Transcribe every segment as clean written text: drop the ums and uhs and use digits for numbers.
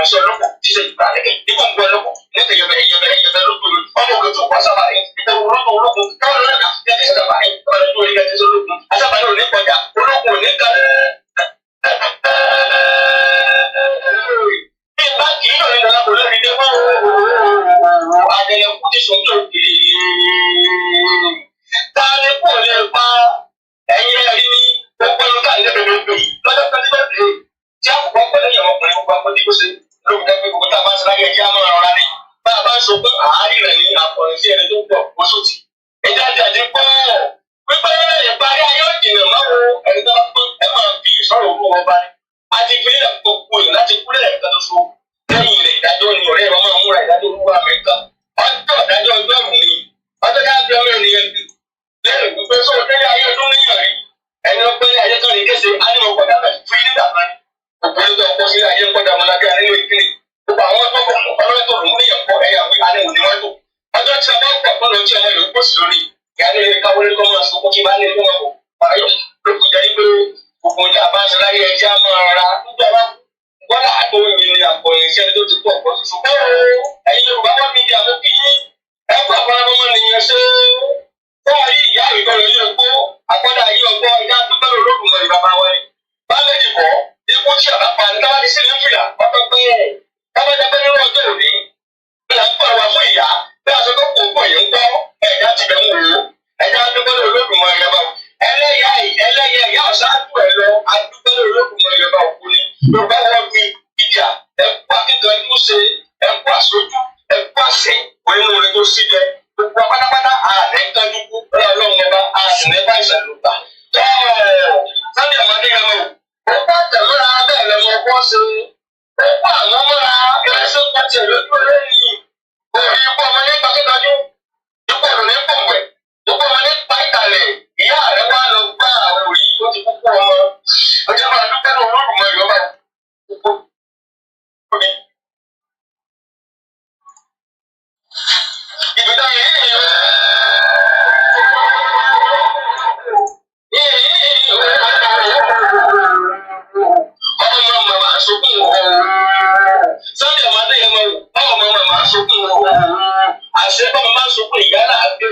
ìṣe olóko ṣíṣe ìgbà lẹ́kẹ̀ nígbà gbọ́ olóko nígbà yẹbẹ olóko ọmọ òkè tó kọ́ sábà yẹn nígbà olóko káwọn lọ́dà yẹn ti sábà yẹn ọmọ ìlú orí kẹ́kẹ́ sí olóko asábà yẹn ò ní kọjá olóko ò ní kálẹ̀. bí bá kì í yọ̀ nínú ọlọ́kùnrin lórí ilé mọ́ àdẹ̀lẹ̀kùn ti sùn tó kiri. táwọn ikú ò lè pa ẹ̀yìn ẹ̀rí ní gbogbo ẹ̀rọ káàdì lẹ́bẹ̀ẹ́ lọ́jọ́ pẹ́ẹ́lí tí a kò pẹ̀lú ìyàwó ọkùnrin gbogbo akọ́jú kó ṣe lóògùn tẹ́gbẹ́ gbogbo tá a bá ń sọ́ra yẹn jẹ́ àmọ́ ọ̀rọ̀ rání bá a bá ń sọ pé àárín rẹ̀ ní àpọ̀rẹ̀ sí ẹni tó pọ̀ oṣù tì. ẹja jáde pọ̀ wípé ìparí ayé òjìnà máa wo ẹni tó bá pín ẹ máa fi ìsọ̀rọ̀ òru wọn bá ní. a ti fi nílẹ̀ gbogbo èèyàn láti kúlẹ̀ ẹ̀ka tó so lẹ́yìn rẹ̀ ìdájọ́ ni ọ̀rẹ́ wọn máa múra ìdájọ́ olúwa Amẹ́ríkà ọjọ́ ìdájọ́ ọjọ́ ìmú ni ọjọ́ káàkiri ọmọ ènìyàn lẹ́yìn wípé sọ̀rọ̀ tẹ́lẹ̀ ayé ọdún níyàn rí ẹni ọpẹ́ ayé tó ní kése ánìmọ̀ kọ̀dá bẹ̀ fún yín nígbà kan òpin tó ọkọ sílẹ̀ ayé kọ̀dá ọmọlábí àníwò ìkíni gbogbo àwọn ọgbọ́n ọlọ́run tó lòún níyàn kọ ẹ̀yà wí àníwò ní wọ́n tó ọjọ́ tí a bá gbà kọ́ lọ tí ọmọ yòókù sí lórí ìyá ní ilé káwọlé kọ́ máa sọ kí bá ní ilé wọn bọ̀ ayọ̀ lókùn jẹ́ pé gbogbo ìjà bá ṣe láyé ẹjẹ́ á máa ra nígbà bá gbọ́dọ̀ àtò yìí ni àpọ̀yìn iṣẹ́ tó ti pọ̀ pọ̀ tuntun bẹ́ẹ̀ ẹ̀yin Yorùbá wọn mi di àwọn kí ẹ̀kọ́ àfọlábọ́mọ nìyẹn ṣe fún ayé ìyá ìkọlù ilé epo àgbọ́dọ̀ ayé ọgbọ́n ìyá dúpẹ́ olódùmọ̀ ìbàbá wọn ni bá méjì kọ́ ikú tí àbá pa ní káwá ní sílẹ̀ fìlà ọ̀tọ̀ pé káwájá pé nínú ọjọ́ òní bí a ń pọ̀ wá fún ìyá bí a sọ pé kò ń pọ̀ yìí ń gbọ́ ẹ̀dá ti bẹ̀ ń wò ó ẹ̀dá dúpẹ́ olódùmọ̀ ìyàbá ẹlẹ́yẹ ìyá ọ̀ṣáájú ẹ̀ lọ adúpẹ́ olódùmọ̀ ìyàbá òkú ni Yorùbá wọn gbin ìjà ẹ̀kú akíkanjú ṣe ẹ̀kú àṣojú ẹ̀kú àṣẹ òyìnbó rẹ̀ tó sí jẹ gbogbo pátápátá àdẹ́kájú kú ọlọ́run ọba àṣìlẹ́bà ìṣàlùbà Sunday ọmọdé yẹn mọ̀ ó bá tẹ̀mọ́ra bẹ́ẹ̀ lọ́mọ ọkọ ṣe ó bá àwọn mọ́ra ẹlẹ́sìn pàtì lójú lẹ́yìn orí ipò ọmọ nípa kíkanjú ipò ọ̀rọ̀ ní pọ̀npẹ̀ ipò ọmọ nípa ìkàlẹ̀ ìyá rẹ̀ wá lọ gbá àwọn òrì tó ti kúkú ọmọ ọjọ́ máa dúpẹ́ lọ olódùmọ̀ Yorùbá ìbùdó yìí ọmọ màmá sọkún Sunday ọmọdé yẹn mọ ọmọ màmá sọkún àṣẹ bá màmá sọkún ìyá náà gbé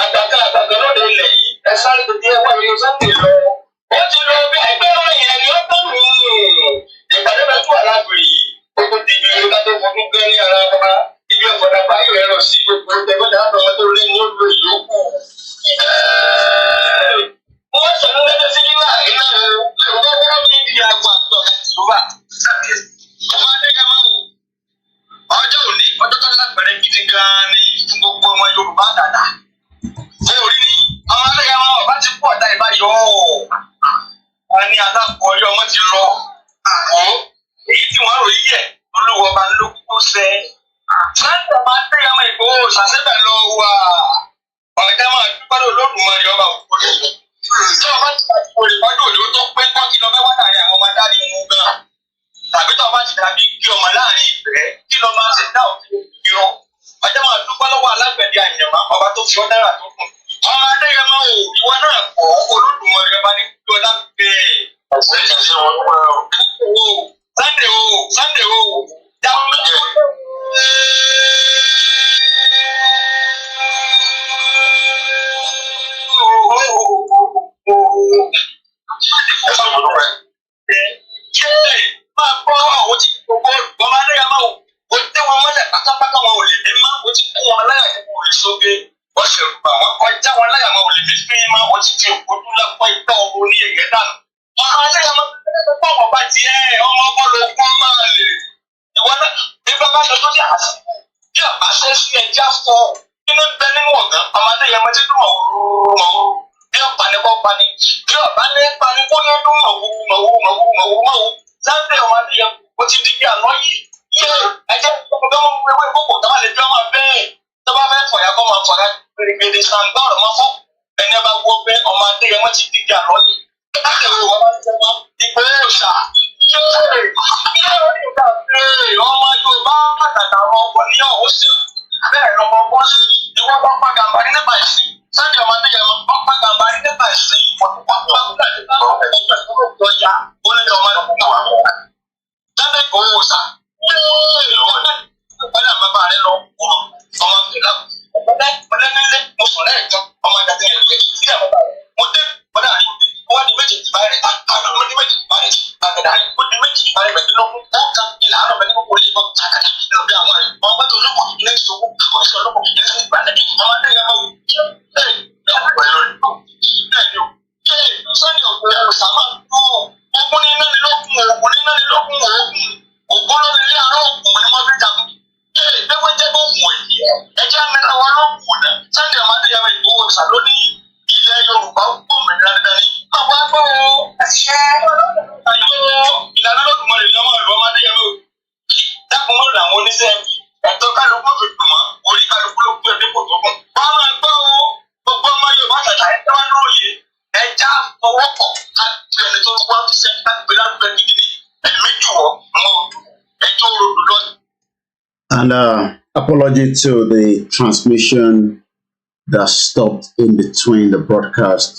àgbàkà lọ́dọ̀ ilẹ̀ yìí ẹ sáré tètè ẹwà yìí Sunday lọ ó ti lọ bí ẹgbẹ́ ọ̀rọ̀ yẹn ni ó tán mí ìpàdé bẹ tó àlágbè yìí ó tó di ibi ká tó fọdún gán ní ara bàbá ibi ọ̀fọ̀dà bá yóò ẹ̀rọ sí gbogbo ẹgbẹ́ta àtọwọ́ tó lé ní olú ìyókù. wọ́n sọ̀rọ̀ lẹ́jọ́ sí níwá iná o Yorùbá wọ́n mi di àgbà àtọ̀ àti Yorùbá. ọmọ adéyàmá o ọjọ́ òní ọjọ́ tó lágbẹ̀rẹ̀ gidi gan-an ni fún gbogbo ọmọ Yorùbá dàda. ṣé orí ni ọmọ adéyàmá ọba ti pọ̀ dá ìbáyọ̀ ọ́ ní alákọ̀ọ́ ọyọ́ ọmọ ti lọ àgọ́ èyí tí wọ́n rò yíyẹ olówó ọba lókùkù sẹ́ Sunday máa ń tẹ́ ọmọ Ìgbòho ṣàṣẹ́bẹ̀ lọ wà ọ̀gá máa dúpẹ́ Olódùmarè Yorùbá òkú rẹ̀ tí ọba ti dàbí olè ọdún òní ó tó pé pọ́ kí lọ mẹ́wàá láàrin àwọn ọmọ adarí mú gan tàbí tí ọba ti dàbí kí ọmọ láàrin ìbẹ̀rẹ̀ kí lọ máa ṣe dá òfin ìrọ ọjọ́ máa dúpẹ́ lọ́wọ́ alágbẹ̀dẹ àyànmá ọba tó fi ọ́ náírà tó kù ọmọ Adéyẹmọ o ìwọ náà kọ́ Olódùmarè Yorùbá ní kí ọlá bẹ́ẹ̀ Sunday o dáhùn méjì máa gbọ́ àwọn tí gbogbo ọmọ Adéyẹmọ o tẹ́ wọn mọ́lẹ̀ pátápátá wọn ò lè dé má o ti kó wọn láyà nínú olùsọ́gbé wọ́n ṣe rúbà wọn kọjá wọn láyà wọn ò lè fi fín má o ti fi òkúdú lápá ìgbà ọmọ ní ẹ̀gẹ́ dànù. ọmọ Adéyẹmọ pọ̀ wọ́n bá tiẹ̀ ọmọ bọ́ọ̀lù ogun máa lè ìwọ náà bí bàbá lọ tó dé àsìkò bí ọba ṣe sí ẹja fọ nínú bẹ nínú ọ̀gá ọmọ Adéyẹmọ ti dùn mọ̀wúrú bí ọ̀pá ní kọ́ pani bí ọ̀bá ní pani kó ní dùn mọ̀wúrú Sunday ọmọ Adéyẹmọ o ti di bí àná yìí yé ẹjẹ ọgbẹ́ wọn wéwé kókò tó bá lè bí ọmọ bẹ́ẹ̀ tó bá fẹ́ fọyà kọ́ máa fọyà gbèrègbèrè sàǹgbà ọ̀rọ̀ máa fọ́ ẹni ẹ bá wọ pé ọmọ Adéyẹmọ ti di bí àná yìí láti wo ọmọ Adéyẹmọ ìpè òòṣà ọmọ Yorùbá àtàtà ọmọ ọgbọ̀n ní ọ̀hún sí bẹ́ẹ̀ lọ́mọ ọgbọ́n sí ìwọ pápá gàmbá ní nípa ìsìn Sunday ọmọ Adéyẹmọ pápá gàmbá ní nípa ìsìn pápá gàmbá ní nípa ìsìn Oosha. Ọ̀dà bàbá rẹ̀ lọ kúrò ọmọ ìlà. Ọ̀dẹ́nilé mo sùn lẹ́ẹ̀kan ọmọ ìdàgbé yẹn lè fi àwọn bàbá rẹ̀. Mo dé ọ̀dà rẹ̀ wọ́n di méjì ìbá rẹ̀ àgbà mo di méjì ìbá rẹ̀ àgbàdà rẹ̀ mo di méjì ìbá rẹ̀ mẹ́tẹ́lógún ó kan ìlà àárọ̀ mẹ́tẹ́ gbogbo ilé ìbọn àgàdà lọ bí àwọn rẹ̀ ọmọ tó lóko ilé ìṣòwò ọ̀ṣọ́ lóko ilé ìṣòwò ìbàdàn ọmọ adéyẹ máa wù sani ọ̀gbìn sábà tó ogun ní nánilógún ogun ní nánilógún ogun ló nílé àárọ̀ ogun ni wọ́n fi jagun ẹgbẹ́ jẹ́ bó wù èyí ẹjẹ́ mẹ́ta wọn ló wù náà sani ọmọ adéyẹmọ Ìgbòho Oòṣà ló ní ilẹ̀ Yorùbá gbòmìnira dandan ni àwọn agbó àṣẹ ìlànà lọ́dún mọ́lẹ̀ ní ọmọ ìlú ọmọ adéyẹmọ dákun mọ́ làwọn oníṣẹ́ ẹ̀tọ́ kálukú fi dùn wọ́n orí kálukú ló gbé ẹ̀dínkù tó kù wọ́n máa gbọ́ gbogbo ọmọ Yorùbá tàtà ẹ̀ tẹ́wọ́n lóye ẹja fọwọ́pọ̀ láti ẹni tó wá fi ṣe láti gbé gidi ní ẹni méjì wọ̀ mọ́ ẹjọ́ òròdù lọ. And apology to the transmission that stopped in between the broadcast.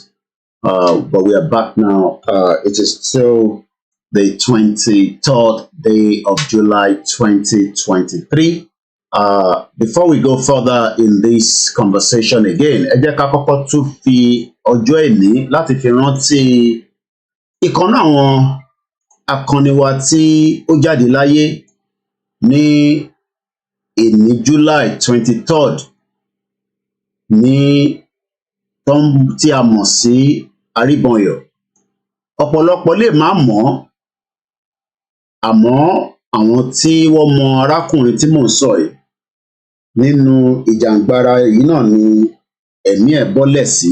But we are back now. It is still the 23rd day of July 2023. Before we go further in this conversation again, ẹ jẹ́ ká kọ́kọ́ tún fi ọjọ́ ẹ̀ní láti fi rántí ìkan náà àwọn akọni wa tí ó jáde láyé ní ìní July 23rd ní tí a mọ̀ sí Aríbọnyọ̀. Ọ̀pọ̀lọpọ̀ lè má mọ̀ àmọ́ àwọn tí wọ́n mọ arákùnrin tí mò ń sọ yìí nínú ìjàǹgbara yìí náà ni ẹ̀mí ẹ̀ bọ́lẹ̀ sí.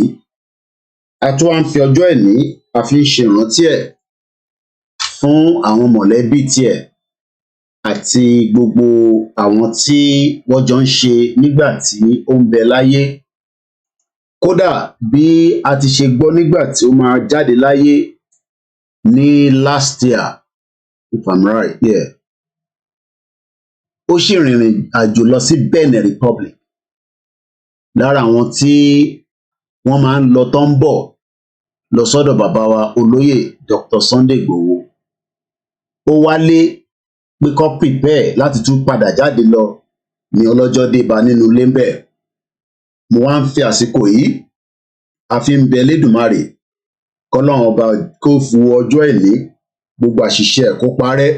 A tún wá ń fi ọjọ́ ẹ̀ní a fi ń ṣe ìrántí ẹ̀ fún àwọn mọ̀lẹ́bí tiẹ̀ àti gbogbo àwọn tí wọ́n jọ ń ṣe nígbà tí ó ń bẹ láyé. Kódà bí a ti ṣe gbọ́ nígbà tí ó máa jáde láyé ní last year, if I'm right, yeah. Ó sì rìnrìn àjò lọ sí Benin Republic. Lára àwọn tí wọ́n máa ń lọ tó ń bọ̀ lọ sọ́dọ̀ bàbá wa olóyè Dr. Sunday Igboho. Ó wálé pé kó prepare láti tún padà jáde lọ ní ọlọ́jọ́ dé bá nínú ilé ń bẹ̀. Mo wá ń fi àsìkò yìí a fi ń bẹ Elédùmarè kọ́lọ́run ọba kó fu ọjọ́ ẹ̀ní gbogbo àṣìṣe ẹ̀ kó parẹ́.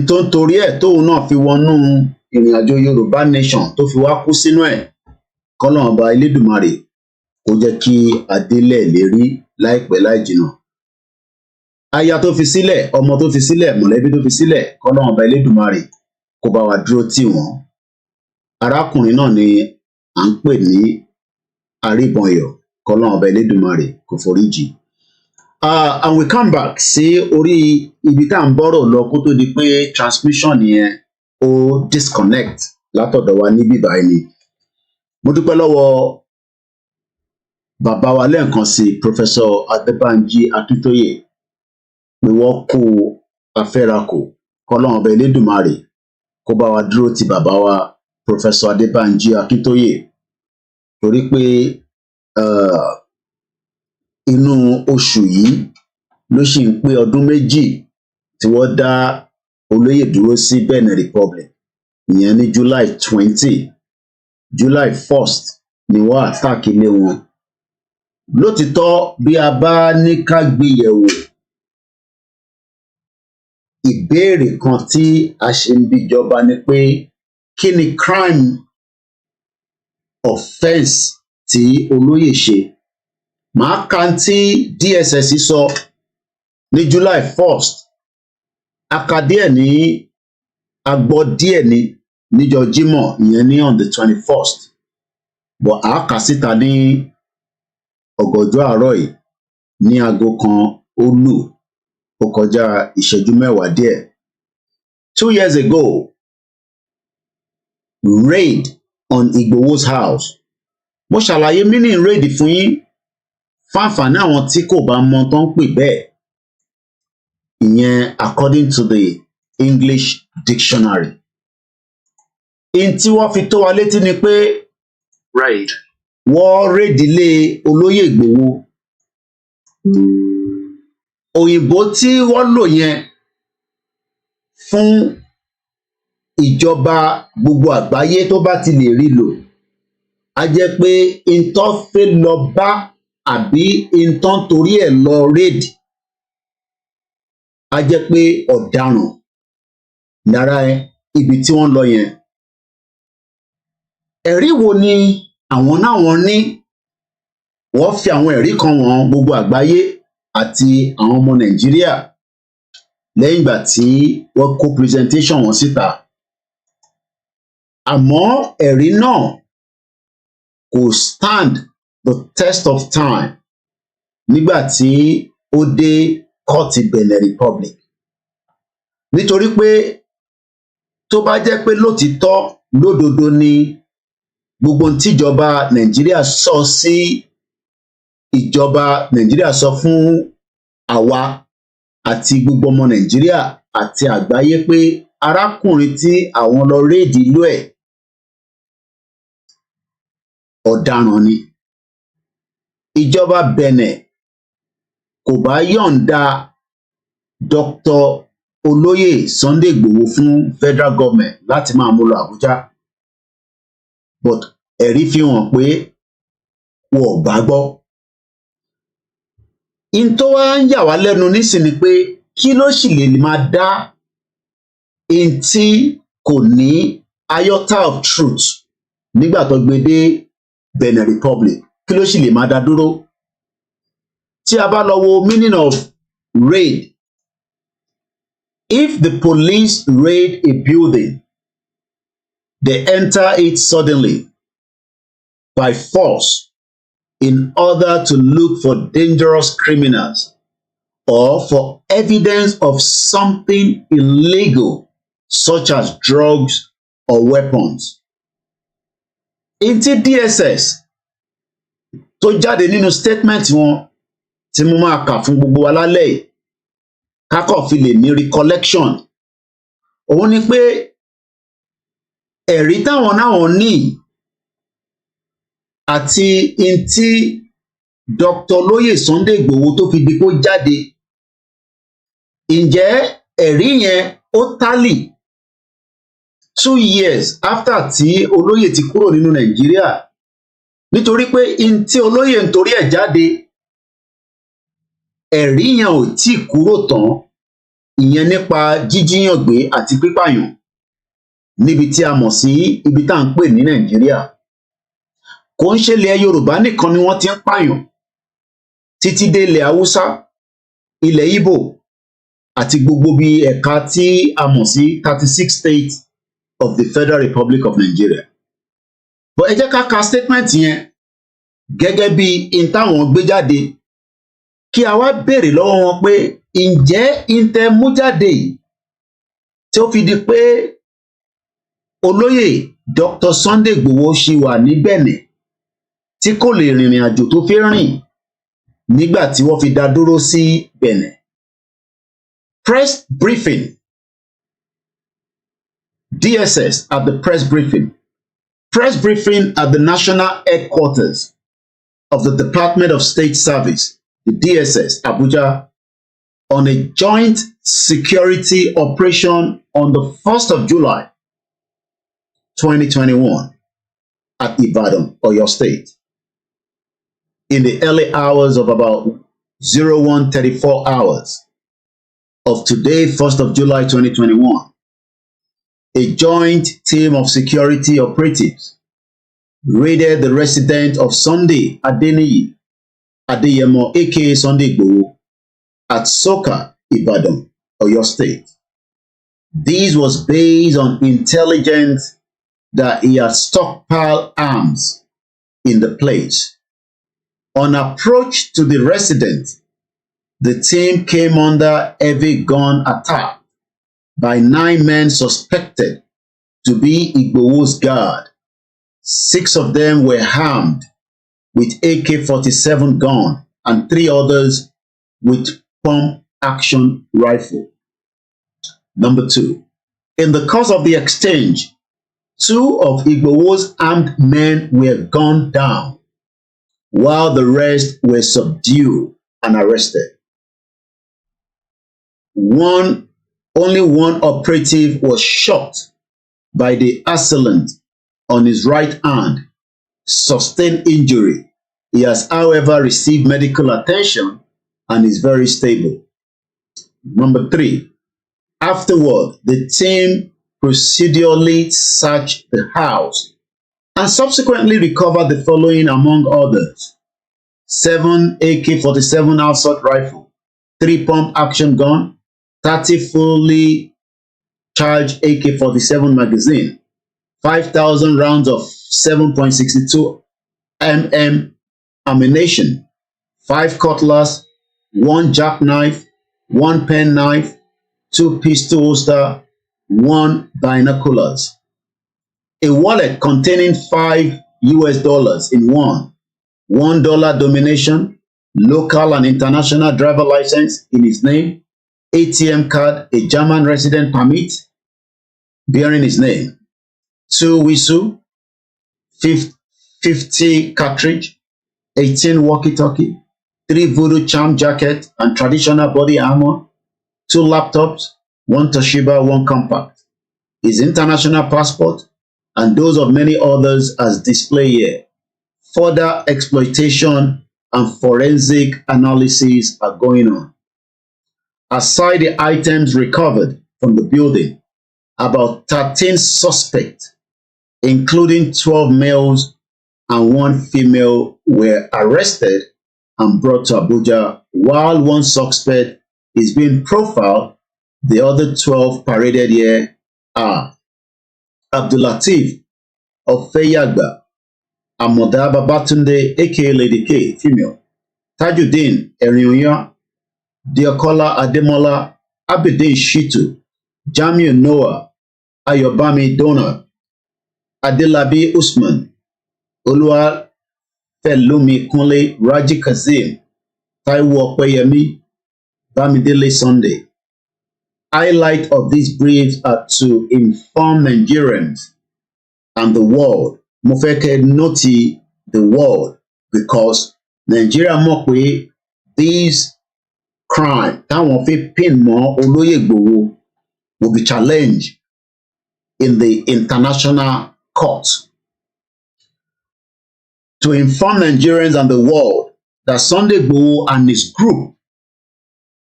Tó ń torí ẹ̀ tóun náà fi wọnú ìrìn àjò Yorùbá nation tó fi wá kú sínú ẹ̀ kọ́lọ́run ọba Elédùmarè kó jẹ́ kí adélẹ̀ lérí láìpẹ́ láì jìnnà. Aya tó fi sílẹ̀, ọmọ tó fi sílẹ̀, mọ̀lẹ́bí tó fi sílẹ̀, kọ́lọ́run ọba Elédùmarè kó bá wa dúró tì wọ́n. Arákùnrin náà ni à ń pè ní Aríbọnyọ̀, kọ́lọ́run ọba Elédùmarè kó foríjì. And we come back sí orí ibi tá à ń bọ́rọ̀ lọ kó tó di pé transmission yẹn ó disconnect látọ̀dọ̀ wa níbí báyìí ni. Mo dúpẹ́ lọ́wọ́ bàbá wa lẹ́ẹ̀kan sí Professor Adébánjí Akíntóyè pé wọ́n kú afẹ́rakò, kọ́lọ́run ọba Elédùmarè kó bá wa dúró ti bàbá wa Professor Adébánjí Akíntóyè torí pé inú oṣù yìí ló sì ń pé ọdún méjì tí wọ́n dá olóyè dúró sí Benin Republic, ìyẹn ní July 20, July 1st ni wọ́n attack ilé wọn. Lótìtọ́ bí a bá ní ká gbéyẹ̀wò ìbéèrè kan tí a ṣe ń bíjọba ni pé kí ni crime offence tí olóyè ṣe. Màá ka tí DSS sọ ní July 1st, a ka díẹ̀ ní a gbọ́ díẹ̀ ní níjọ́ Jímọ̀ ìyẹn ní on the 21st, but a kà síta ní ọ̀gànjọ́ àárọ̀ yìí ní aago kan ó lù ó kọjá ìṣẹ́jú mẹ́wàá díẹ̀. 2 years ago, raid on Igboho's house. Mo ṣàlàyé meaning raid fún yín fáǹfààní àwọn tí kò bá mọ tó ń pè bẹ́ẹ̀. Ìyẹn according to the English dictionary. In tí wọ́n fi tó wa létí ni pé raid. Wọ́n raid ilé olóyè Ìgbòho. Òyìnbó tí wọ́n lò yẹn fún ìjọba gbogbo àgbáyé tó bá ti lè rí lò, á jẹ́ pé intọ́ fẹ́ lọ bá àbí intọ́ torí ẹ̀ lọ raid, á jẹ́ pé ọ̀daràn lára ibi tí wọ́n lọ yẹn. Ẹ̀rí wo ni àwọn náwọn ní? Wọ́n fi àwọn ẹ̀rí kan wọ̀n gbogbo àgbáyé àti àwọn ọmọ Nàìjíríà lẹ́yìn ìgbà tí wọ́n kó presentation wọn síta. Àmọ́ ẹ̀rí náà kò stand the test of time nígbà tí ó dé kọ́ọ̀tì Benin Republic. Nítorí pé tó bá jẹ́ pé lótìítọ́ lódodo ni gbogbo tíjọba Nàìjíríà sọ sí ìjọba Nàìjíríà sọ fún àwa àti gbogbo ọmọ Nàìjíríà àti àgbáyé pé arákùnrin tí àwọn lọ réèdì ìlú ẹ̀ ọ̀daràn ni, ìjọba Benin kò bá yọ̀ǹda Dr. Olóyè Sunday Igboho fún federal government láti máa mú lọ Àbújá, but ẹ̀rí fi hàn pé wọn ò bá gbọ́. In tó wá ń yà wá lẹ́nu nísìn ni pé kí ló sì lè máa dá in tí kò ní iota of truth nígbà tó gbé dé Benin Republic, kí ló sì lè máa dá dúró? Tí a bá lọ wo meaning of raid, if the police raid a building, they enter it suddenly by force in order to look for dangerous criminals or for evidence of something illegal such as drugs or weapons. Ntí DSS tó jáde nínú statement wọn tí mo máa kà fún gbogbo wa lálẹ́ yìí, kákọ̀ fi lè ní recollection, òun ni pé ẹ̀rí táwọn náwọn ní àti ntí Dr. Olóyè Sunday Igboho tó fi di kó jáde, ǹjẹ́ ẹ̀rí yẹn ó tálì 2 years after tí olóyè ti kúrò nínú Nàìjíríà? Nítorí pé ntí olóyè ń torí ẹ̀ jáde, ẹ̀rí yẹn ò tí kúrò tán, ìyẹn nípa jíjíyàn gbé àti pípààyàn níbi tí a mọ̀ sí ibi tá à ń pè ní Nàìjíríà. Kò ń ṣe ilẹ̀ Yorùbá nìkan ni wọ́n ti ń pààyàn, títí dé ilẹ̀ Haúsá, ilẹ̀ Ìgbò àti gbogbo bí ẹ̀ka tí a mọ̀ sí 36 states of the Federal Republic of Nigeria. But ẹ jẹ́ ká ka statement yẹn gẹ́gẹ́ bí in táwọn gbé jáde, kí a wá béèrè lọ́wọ́ wọn pé ǹjẹ́ intẹ mú jáde tí ó fi di pé olóyè Dr. Sunday Igboho ṣì wà ní Benin tí kò lè rìnrìn àjò tó fẹ́ rìn nígbà tí wọ́n fi dá dúró sí Benin. Press briefing. DSS at the press briefing. Press briefing at the national headquarters of the Department of State Service, the DSS, Abuja, on a joint security operation on the 1st of July, 2021 at Ibadan, Oyo State. In the early hours of about 01:34 hours of today, 1st of July, 2021, a joint team of security operatives raided the residence of Sunday Adeyemo, aka Sunday Igboho, at Soka, Ibadan, Oyo State. This was based on intelligence that he had stockpiled arms in the place. On approach to the residence, the team came under heavy gun attack by 9 men suspected to be Igboho's guard. 6 of them were armed with AK-47 gun and 3 others with pump-action rifle. Number 2, in the course of the exchange, 2 of Igboho's armed men were gunned down, while the rest were subdued and arrested. 1 Only one operative was shot by the assailant on his right hand, sustained injury. He has, however, received medical attention and is very stable. Number 3, afterward, the team procedurally searched the house and subsequently recovered the following among others: 7 AK-47 assault rifle, 3 pump action gun, 30 fully charged AK-47 magazine, 5,000 rounds of 7.62 mm ammunition, 5 cutlass, 1 jackknife, 1 penknife, 2 pistol holster, 1 binoculars, a wallet containing $5 in $1 denomination, local and international driver license in his name, ATM card, a German resident permit bearing his name, 2 whistle, 50 cartridge, 18 walkie-talkie, 3 voodoo charm jacket and traditional body armor, 2 laptops, 1 Toshiba, 1 compact, his international passport, and those of many others as displayed here. Further exploitation and forensic analysis are going on. Aside the items recovered from the building, about 13 suspects, including 12 males and 1 female, were arrested and brought to Abuja, while 1 suspect is being profiled. The other 12 paraded here are Abdulateef Ofeyagba, Amoda Babatunde, aka Lady K, female, Tajuddin Erinyoya, Diokola Ademola, Abidin Shitu, Jamiu Noah, Ayobami Donald, Adelabi Usman, Oluwafelumi Kunle, Raji Kazim, Taiwo Opeyemi, Bamidele Sunday. Highlight of these briefs are to inform Nigerians and the world. Mo fẹ́ kẹ́ noti the world, because Nigeria mọ̀ pé these crime táwọn fi pin mọ́ Olóyè Ìgbòho will be challenged in the international court. To inform Nigerians and the world that Sunday Igboho and his group,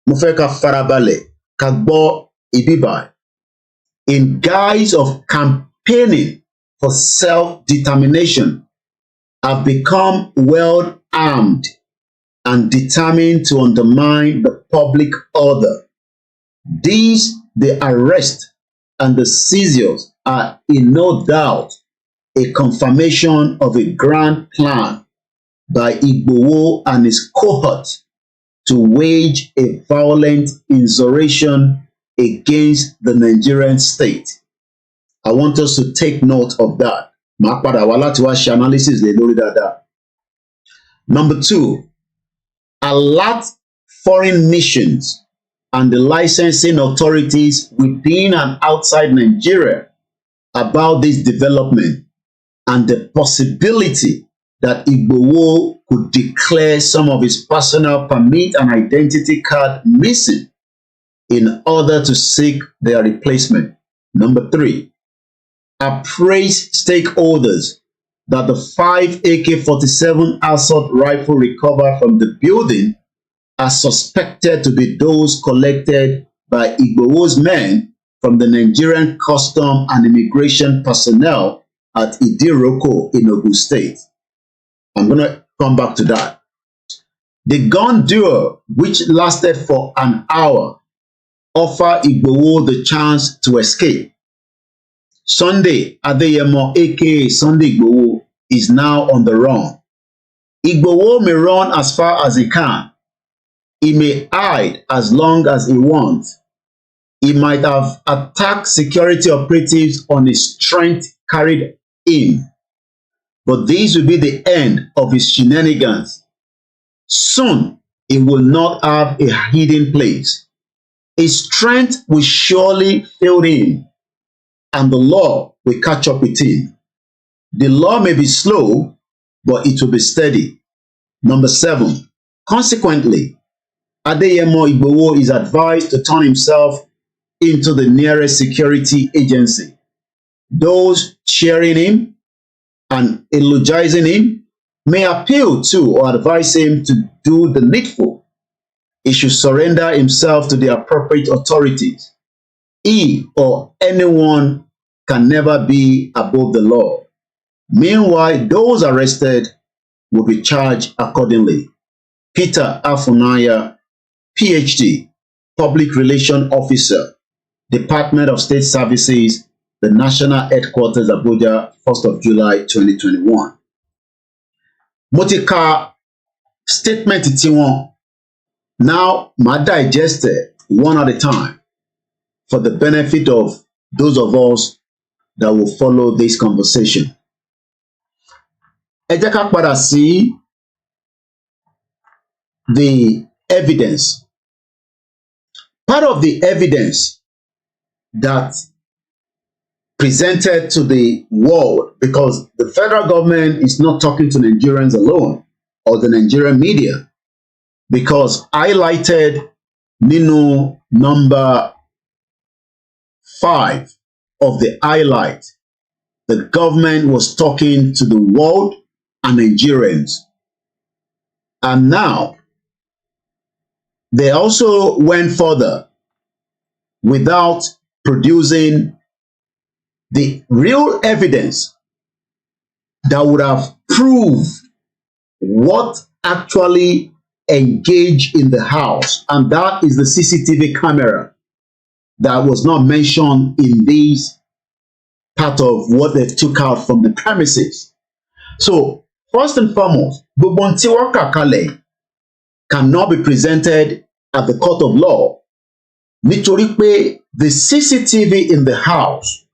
mo fẹ́ ká farabalẹ̀ ká gbọ́ ìbíbà, in guise of campaigning for self-determination, have become well armed and determined to undermine the public order. These, the arrest and the seizures, are in no doubt a confirmation of a grand plan by Igboho and his cohort to wage a violent insurrection against the Nigerian state. I want us to take note of that. Màá padà wá láti wá ṣe analysis lé lórí dáadáa. Number 2, alert foreign missions and the licensing authorities within and outside Nigeria about this development and the possibility that Igboho could declare some of his personal permit and identity card missing in order to seek their replacement. Number 3, appraise stakeholders that the 5 AK-47 assault rifle recovered from the building are suspected to be those collected by Igboho's men from the Nigerian Custom and Immigration personnel at Idiroko in Ogun State. I'm going to come back to that. The gun duel, which lasted for an hour, offered Igboho the chance to escape. Sunday Adeyemo, aka Sunday Igboho, is now on the run. Igboho may run as far as he can. He may hide as long as he wants. He might have attacked security operatives on his strength carried in. But this will be the end of his shenanigans. Soon, he will not have a hiding place. His strength will surely fail him, and the law will catch up with him. The law may be slow, but it will be steady. Number 7, consequently, Adeyemo Igboho is advised to turn himself into the nearest security agency. Those cheering him and eulogizing him may appeal to or advise him to do the needful. He should surrender himself to the appropriate authorities. He or anyone can never be above the law. Meanwhile, those arrested will be charged accordingly. Peter Afunaya, PhD, Public Relations Officer, Department of State Services, the National Headquarters, Abuja, 1st of July 2021. Mo ti ka statement tí wọ́n. Now, ma digest it one at a time for the benefit of those of us that will follow this conversation. Ẹ jẹ́ ká padà sí the evidence. Part of the evidence that presented to the world, because the federal government is not talking to Nigerians alone or the Nigerian media, because highlighted nínú number 5 of the highlight, the government was talking to the world and Nigerians. And now, they also went further without producing the real evidence that would have proved what actually engaged in the house. And that is the CCTV camera that was not mentioned in this part of what they took out from the premises. So, first and foremost, gbogbo ohun tí wọ́n kà kalẹ̀ cannot be presented at the court of law nítorí pé the CCTV in the house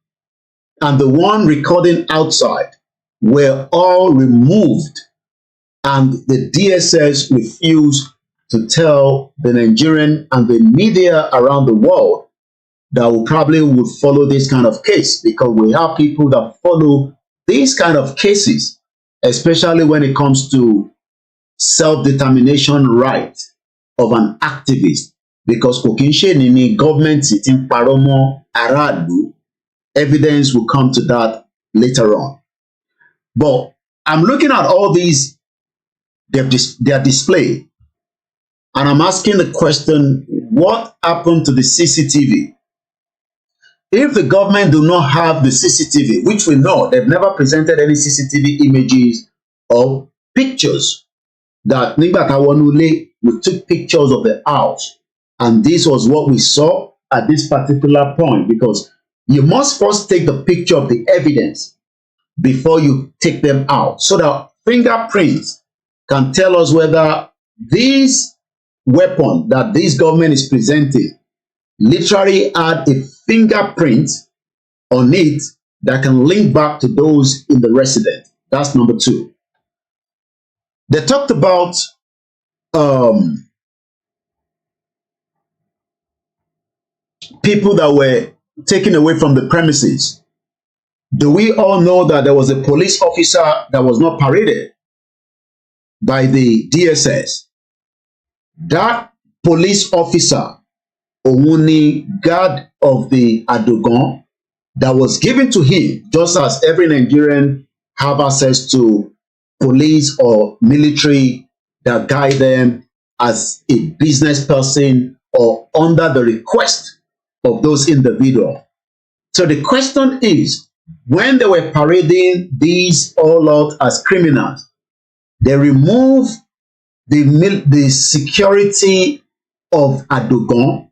and the one recording outside were all removed, and the DSS refused to tell the Nigerian and the media around the world that we probably would follow this kind of case, because we have people that follow these kind of cases, especially when it comes to self-determination right of an activist, because kò kí ń ṣe ní government tí ń parọ́ mọ́ aráàlú. Evidence will come to that later on. But I'm looking at all these, their display, and I'm asking the question, what happened to the CCTV? If the government do not have the CCTV, which we know, they've never presented any CCTV images or pictures, that nígbà tá wọnú ilé, we took pictures of the house, and this was what we saw at this particular point, because you must first take the picture of the evidence before you take them out, so that fingerprints can tell us whether this weapon that this government is presenting literally had a fingerprint on it that can link back to those in the residence. That's number 2. They talked about people that were taken away from the premises. Do we all know that there was a police officer that was not paraded by the DSS? That police officer, òun ni guard of the Adogon, that was given to him, just as every Nigerian have access to police or military that guide them as a business person or under the request of those individuals. So the question is, when they were parading these all out as criminals, they removed the security of Adogon.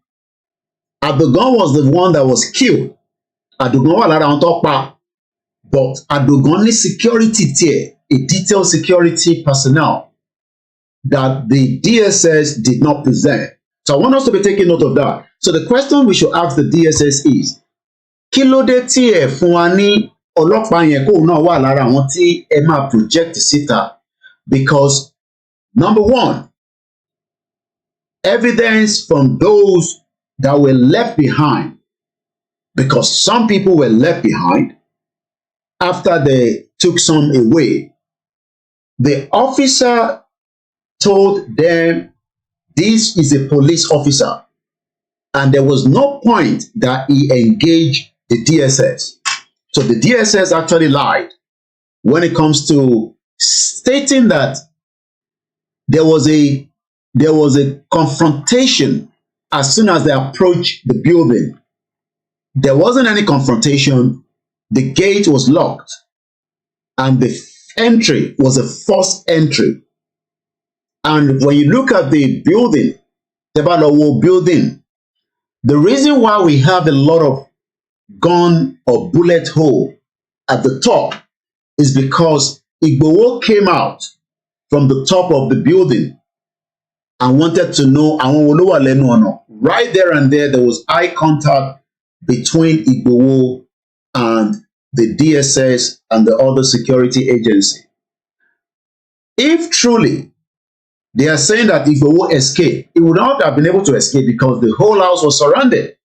Adogon was the one that was killed. Adogon wà lára àwọn tó pa, but Adogon ní security tiẹ̀, a detailed security personnel that the DSS did not present. So I want us to be taking note of that. So the question we should ask the DSS is, kí ló dé tí ẹ fún wa ní ọlọ́pàá yẹn kóun náà wà lára àwọn tí ẹ máa project síta? Because number 1, evidence from those that were left behind, because some people were left behind after they took some away. The officer told them, this is a police officer. And there was no point that he engaged the DSS. So the DSS actually lied when it comes to stating that there was a confrontation as soon as they approached the building. There wasn't any confrontation. The gate was locked, and the entry was a forced entry. And when you look at the building, the Balawo building, the reason why we have a lot of gun or bullet hole at the top is because IGBOHO came out from the top of the building and wanted to know àwọn wo ló wà lẹ́nu ọ̀nà. Right there and there was eye contact between IGBOHO and the DSS and the other security agency. If truly they are saying that IGBOHO escaped, he would not have been able to escape because the whole house was surrounded.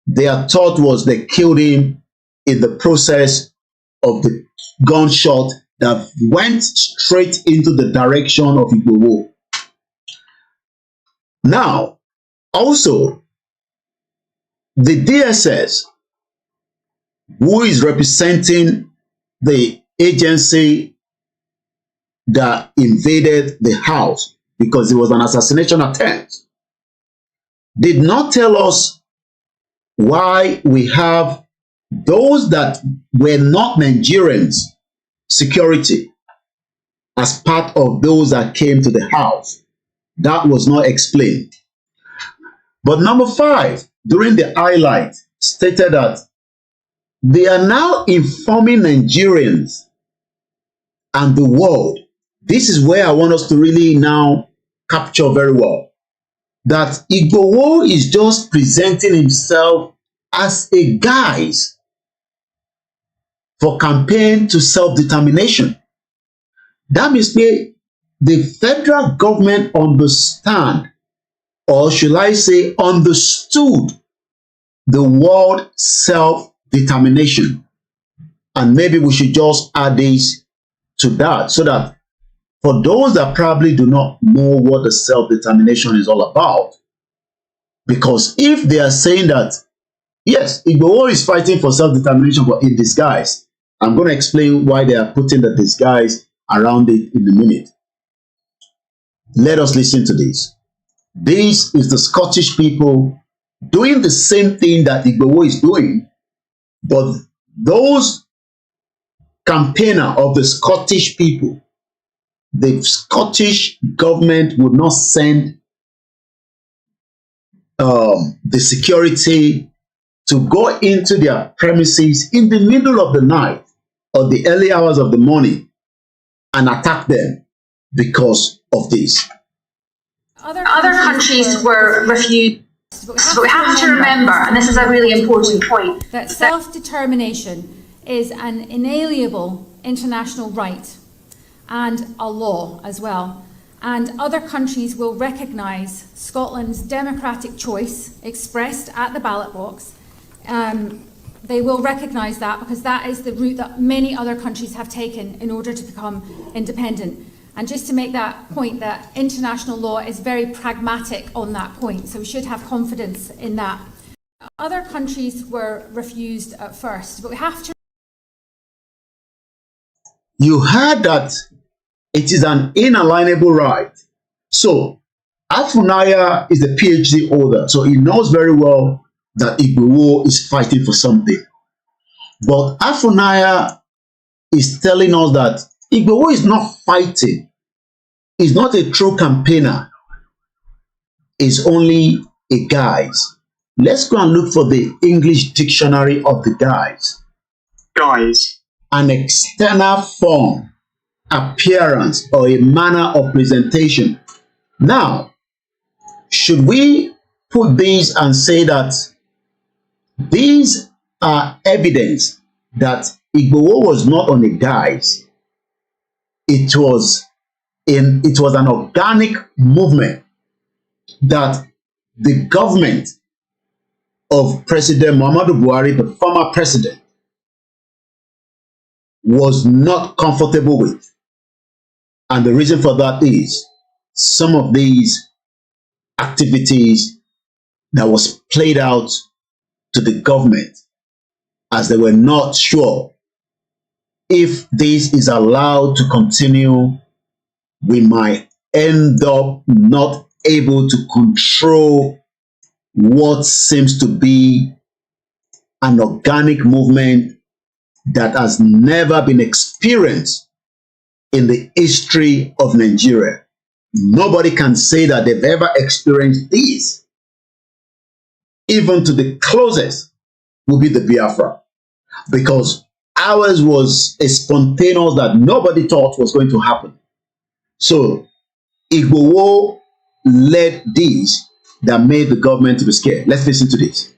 Their thought was they killed him in the process of the gunshot that went straight into the direction of IGBOHO. Now, also, the DSS, who is representing the agency that invaded the house because it was an assassination attempt, did not tell us why we have those that were not Nigerians security as part of those that came to the house. That was not explained. But number 5, during the highlight, stated that they are now informing Nigerians and the world. This is where I want us to really now capture very well. That IGBOHO is just presenting himself as a guise for campaign to self-determination. That means the federal government understand, or should I say understood, the word self-determination. And maybe we should just add this to that so that for those that probably do not know what the self-determination is all about, because if they are saying that, yes, IGBOHO is fighting for self-determination but in disguise, I'm going to explain why they are putting the disguise around it in a minute. Let us listen to this. This is the Scottish people doing the same thing that IGBOHO is doing, but those campaigner of the Scottish people, the Scottish government would not send the security to go into their premises in the middle of the night or the early hours of the morning and attack them because of this. Other countries were refused, but we have to remember, and this is a really important point, that self-determination is an inalienable international right and a law as well. And other countries will recognise Scotland's democratic choice expressed at the ballot box. They will recognise that because that is the route that many other countries have taken in order to become independent. And just to make that point, that international law is very pragmatic on that point, so we should have confidence in that. Other countries were refused at first, but we have to... You heard that it is an inalienable right. So, Afunaya is a PhD holder, so he knows very well that IGBOHO is fighting for something. But Afunaya is telling us that IGBOHO is not fighting. He's not a true campaigner. He's only a guise. Let's go and look for the English dictionary of the guise. Guys. An external form, appearance, or a manner of presentation. Now, should we put these and say that these are evidence that IGBOHO was not on a guise? It was an organic movement that the government of President Muhammadu Buhari, the former president, was not comfortable with. And the reason for that is some of these activities that was played out to the government, as they were not sure if this is allowed to continue, we might end up not able to control what seems to be an organic movement that has never been experienced in the history of Nigeria. Nobody can say that they've ever experienced this. Even to the closest will be the Biafra, because ours was a spontaneous that nobody thought was going to happen. So IGBOHO led this that made the government to be scared. Let's listen to this.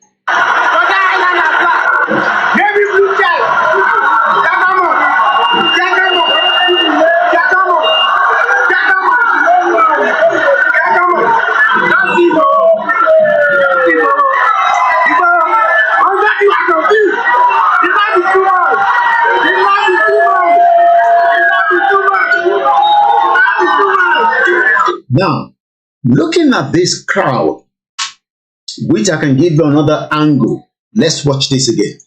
Now, looking at this crowd, which I can give you another angle, let's watch this again.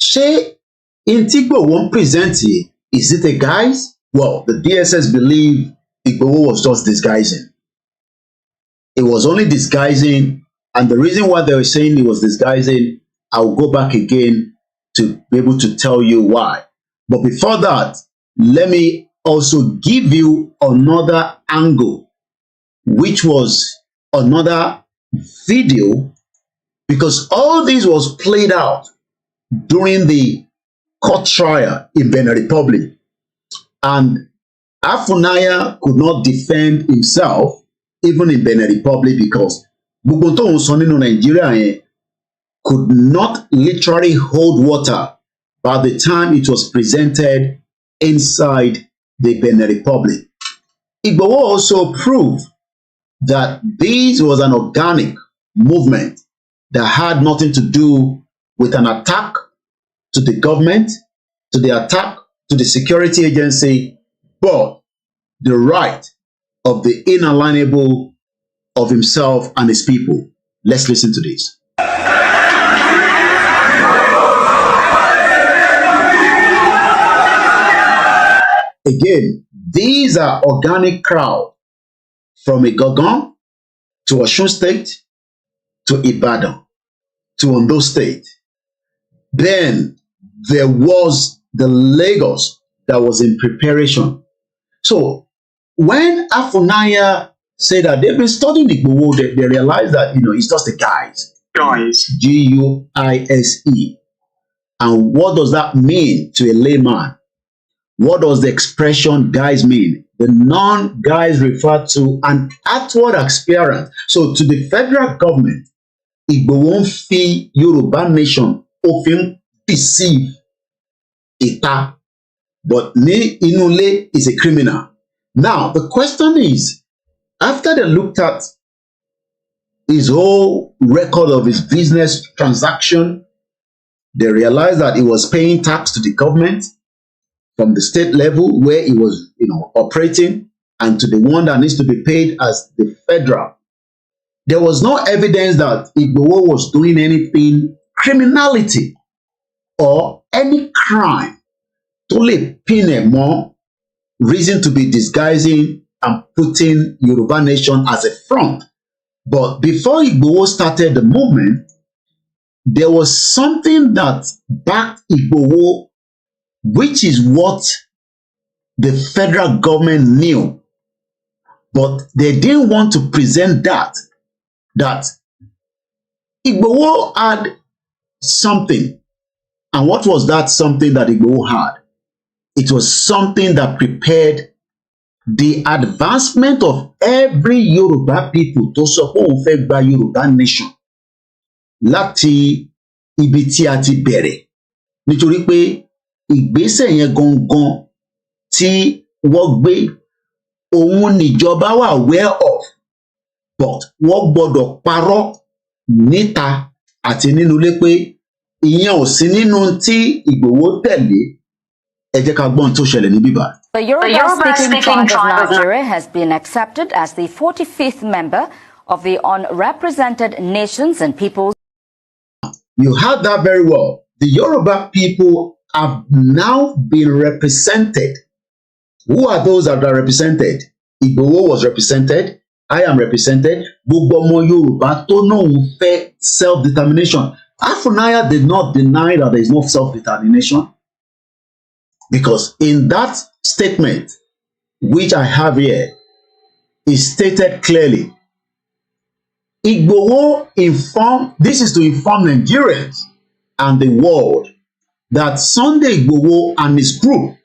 Ṣé Intigbo won't present it? Is it a guise? Well, the DSS believe IGBOHO was just disguising. It was only disguising, and the reason why they were saying it was disguising, I'll go back again to be able to tell you why. But before that, let me also give you another angle, which was another video, because all this was played out during the court trial in Benin Republic, and Afunaya could not defend himself even in Benin Republic, because gbogbo tó ń sọ nínú Nigeria yẹn could not literally hold water by the time it was presented inside the Benin Republic. IGBOHO also proved that this was an organic movement that had nothing to do with an attack to the government, to the attack to the security agency, but the right of the inalienable of himself and his people. Let's listen to this. Again, these are organic crowd from Igogon to Osun State to Ibadan to Ondo State. Then there was the Lagos that was in preparation. So when Afunaya said that they've been studying IGBOHO, they realized that, it's just a guise. Guise. And what does that mean to a layman? What does the expression guise mean? The non-guise refer to an outward appearance. So to the federal government, IGBOHO fi Yoruba nation often deceive Ita, but ni inule is a criminal. Now, the question is, after they looked at his whole record of his business transaction, they realized that he was paying tax to the government from the state level where he was, operating, and to the one that needs to be paid as the federal. There was no evidence that IGBOHO was doing anything criminality or any crime to lè pin more reason to be disguising and putting Yoruba nation as a front. But before IGBOHO started the movement, there was something that backed IGBOHO, which is what the federal government knew, but they didn't want to present that IGBOHO had something. And what was that something that IGBOHO had? It was something that prepared the advancement of every Yoruba people to support by Yoruba nation. Láti ibi tí a ti bẹ̀rẹ̀. Nítorí pé ìgbésẹ̀ yẹn gangan tí wọ́n gbé òun níjọba wà aware of, but wọ́n gbọ́dọ̀ parọ́ níta àti nínú ilé pé ìyẹn ò sí nínú tí Ìgbòho tẹ̀lé. Ẹ jẹ́ ká gbọ́n tó ṣẹlẹ̀ ní bíbá. The Yoruba-speaking tribe of Nigeria has been accepted as the 45th member of the Unrepresented Nations and Peoples. You heard that very well. The Yoruba people have now been represented. Who are those that are represented? Igboho was represented. I am represented. Gbogbo ọmọ Yorùbá tó náà ń fẹ́ self-determination. Afunaya did not deny that there is no self-determination, because in that statement, which I have here, is stated clearly. Igboho informed, this is to inform Nigerians and the world that Sunday Igboho and his group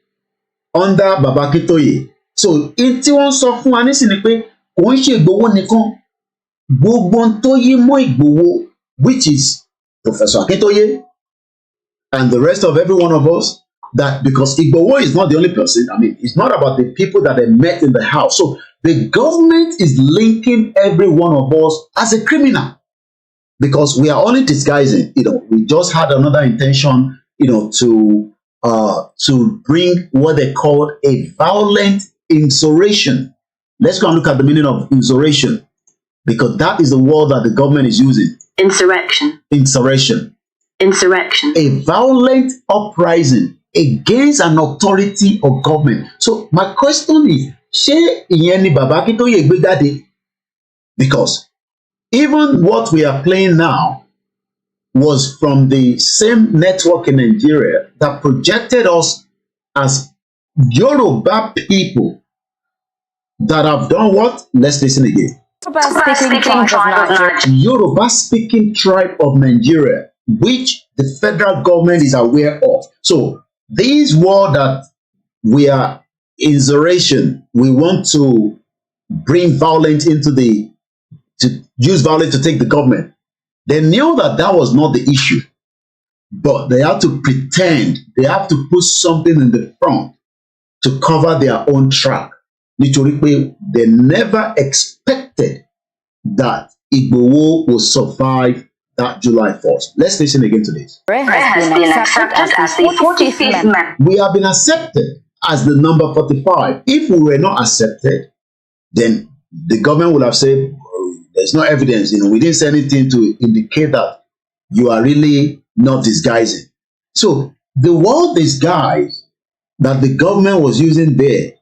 under Baba Akintoye. So, in tí wọ́n sọ fún wa nísìnyí pé kò ń ṣe Igboho nìkan, gbogbo tó yí mọ́ Igboho, which is Professor Akintoye and the rest of every one of us, that because Igboho is not the only person, I mean, it's not about the people that they met in the house. So the government is linking every one of us as a criminal, because we are only disguising, we just had another intention, to bring what they call a violent insurrection. Let's go and look at the meaning of insurrection, because that is the word that the government is using. Insurrection. Insurrection. Insurrection. A violent uprising against an authority or government. So my question is, ṣé ìyẹn ni Baba Akintoye gbé jáde? Because even what we are playing now was from the same network in Nigeria that projected us as Yoruba people that have done what? Let's listen again. Yoruba-speaking tribe of Nigeria, which the federal government is aware of. So these words that we are insurrection, we want to bring violence to use violence to take the government. They knew that that was not the issue, but they have to pretend, they have to put something in the front to cover their own track. Literally, they never expected that Igboho will survive that July 1st. Let's listen again to this. Has been accepted as the 45th member. We have been accepted as the number 45. If we were not accepted, then the government would have said, there's no evidence, we didn't say anything to indicate that you are really not disguising. So the word disguise that the government was using there,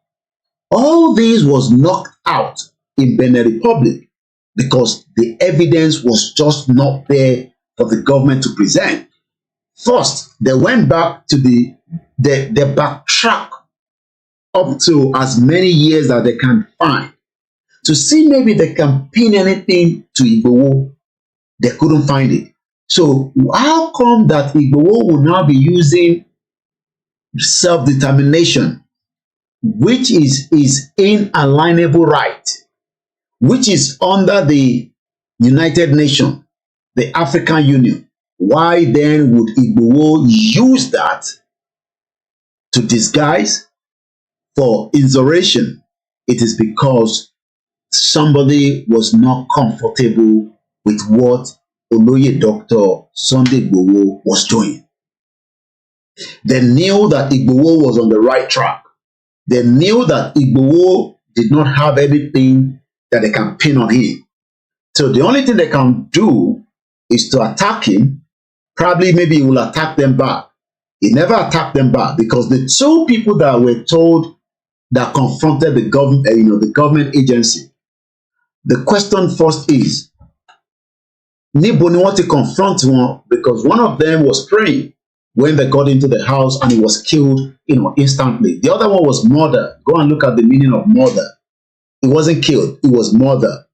all this was knocked out in Benin Republic because the evidence was just not there for the government to present. First, they went back to the backtrack up to as many years that they can find to see maybe they can pin anything to Igboho. They couldn't find it. So how come that Igboho will now be using self-determination, which is his inalienable right, which is under the United Nations, the African Union? Why then would Igboho use that to disguise for insurrection? It is because somebody was not comfortable with what Oloye Dr. Sunday Igboho was doing. They knew that Igboho was on the right track. They knew that Igboho did not have anything that they can pin on him. So the only thing they can do is to attack him. Probably maybe he will attack them back. He never attacked them back because the two people that were told that confronted the government, the government agency. The question first is, níbo ni wọ́n ti confront wọn, because one of them was praying when they got into the house and he was killed, instantly. The other one was murder. Go and look at the meaning of murder. He wasn't killed, he was murder.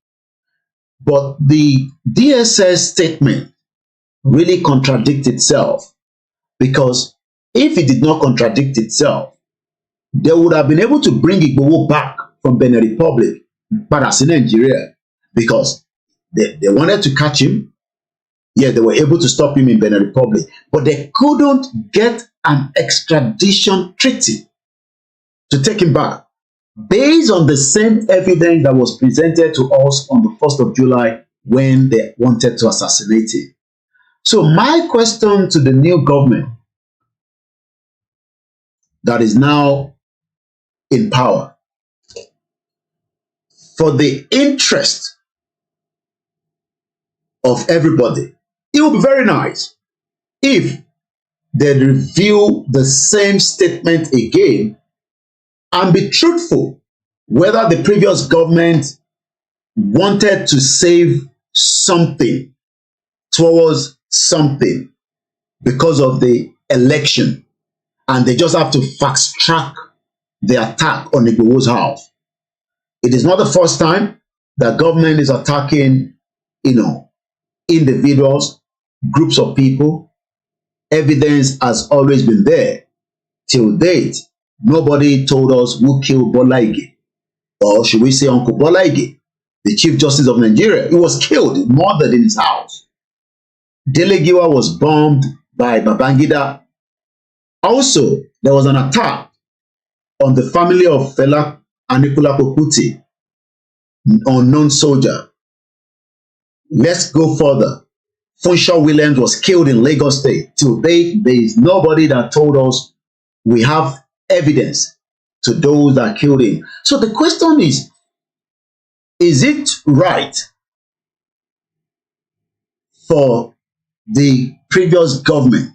But the DSS statement really contradicts itself, because if it did not contradict itself, they would have been able to bring Igboho back from Benin Republic, but as in Nigeria, because they wanted to catch him. Yeah, they were able to stop him in Benin Republic, but they couldn't get an extradition treaty to take him back based on the same evidence that was presented to us on the 1st of July when they wanted to assassinate him. So my question to the new government that is now in power, for the interest of everybody, it would be very nice if they review the same statement again and be truthful whether the previous government wanted to save something towards something because of the election, and they just have to fast track the attack on Igboho's house. It is not the first time that government is attacking, individuals, groups of people. Evidence has always been there. Till date, nobody told us who killed Bola Ige, or should we say Uncle Bola Ige, the Chief Justice of Nigeria. He was killed, murdered in his house. Dele Giwa was bombed by Babangida. Also, there was an attack on the family of Fela Anikulapo Kuti, unknown soldier. Let's go further. Funshaw Williams was killed in Lagos State. Till date, there is nobody that told us we have evidence to those that killed him. So the question is it right for the previous government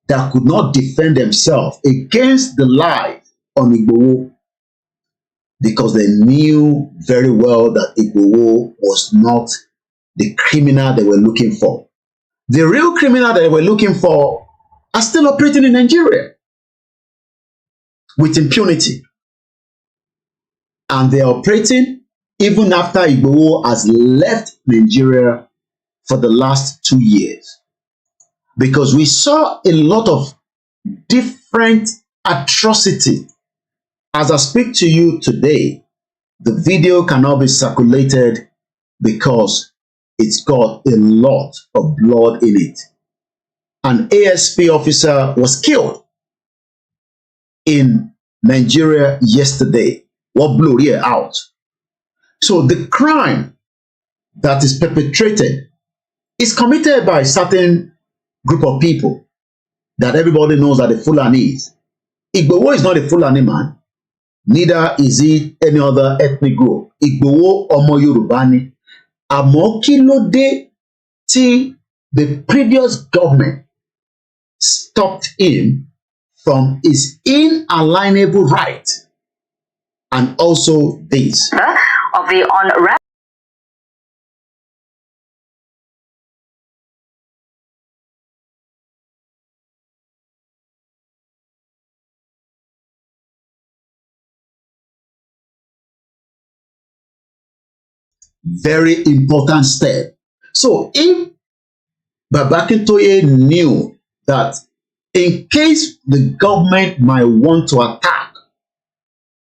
that could not defend themselves against the lie on Igboho, because they knew very well that Igboho was not the criminal they were looking for? The real criminal that they were looking for are still operating in Nigeria with impunity. And they are operating even after Igboho has left Nigeria for the last 2 years. Because we saw a lot of different atrocity. As I speak to you today, the video cannot be circulated because it's got a lot of blood in it. An ASP officer was killed in Nigeria yesterday. What blew here out? So the crime that is perpetrated is committed by a certain group of people that everybody knows that the Fulani is. Igboho is not a Fulani man. Neither is he any other ethnic group. Igboho ọmọ Yorùbá ni. Àmọ́ kí ló dé tí the previous government stopped him from his inalienable right? And also this. Of the on very important step. So if Baba Akintoye knew that in case the government might want to attack,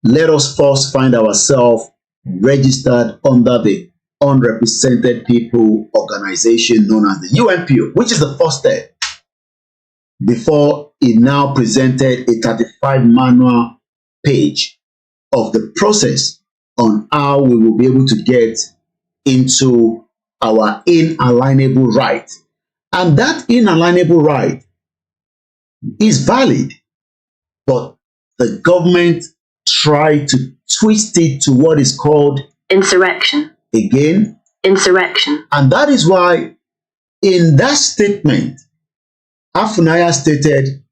let us first find ourselves registered under the Unrepresented People Organization known as the UNPO, which is the first step, before he now presented a 35 manual page of the process on how we will be able to get into our inalienable right. And that inalienable right is valid, but the government tried to twist it to what is called insurrection. Again, Insurrection. and that is why in that statement, Afunaya stated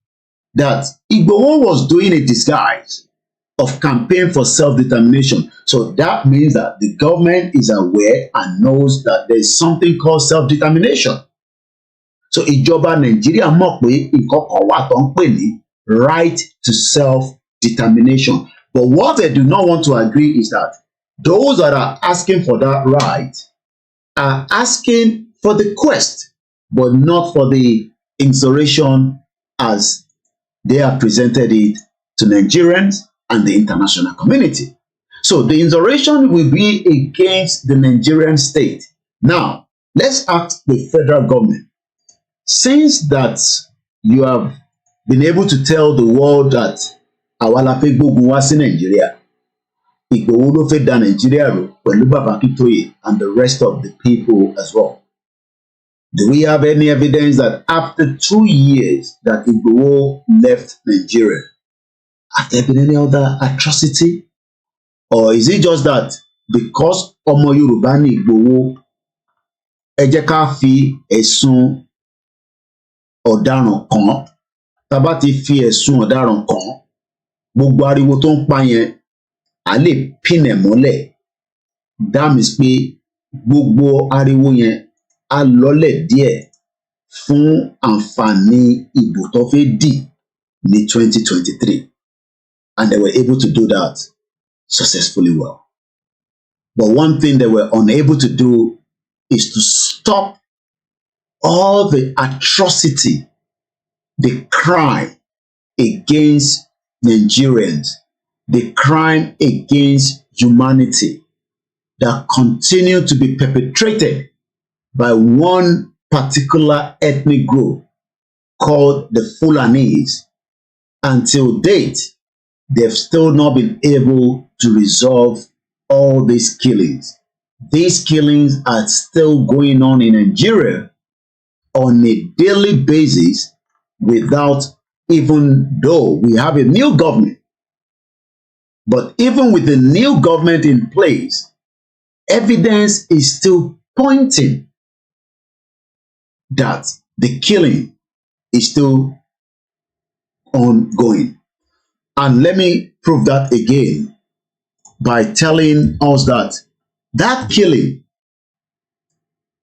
that Igboho was doing a disguise of campaign for self-determination. So that means that the government is aware and knows that there is something called self-determination. So ìjọba Nigeria mọ̀ pé nǹkan kan wà tó ń pè ní right to self-determination. But what they do not want to agree is that those that are asking for that right are asking for the quest, but not for the insurrection as they have presented it to Nigerians and the international community. So the insurrection will be against the Nigerian state. Now, let's ask the federal government. Since that you have been able to tell the world that àwa la fẹ́ gbógun wá sí Nigeria, Igboho ló fẹ́ dà Nigeria rú pẹ̀lú Baba Akintoye and the rest of the people as well. Do we have any evidence that after 2 years that IGBOHO left Nigeria, have there been any other atrocity? Or is it just that because ọmọ Yorùbá ní IGBOHO, ẹ jẹ́ ká fi ẹ̀sùn ọ̀daràn kàn? Tá bá ti fi ẹ̀sùn ọ̀daràn kàn, gbogbo ariwo tó ń pa yẹn, a lè pin ẹ̀ mọ́lẹ̀. That means pé gbogbo ariwo yẹn á lọ́lẹ̀ díẹ̀ fún àǹfààní ìbò tó fẹ́ dì ní 2023. And they were able to do that successfully well. But one thing they were unable to do is to stop all the atrocity, the crime against Nigerians, the crime against humanity that continue to be perpetrated by one particular ethnic group called the Fulanis. Until date, they've still not been able to resolve all these killings. These killings are still going on in Nigeria on a daily basis without, even though we have a new government. But even with the new government in place, evidence is still pointing that the killing is still ongoing. And let me prove that again by telling us that that killing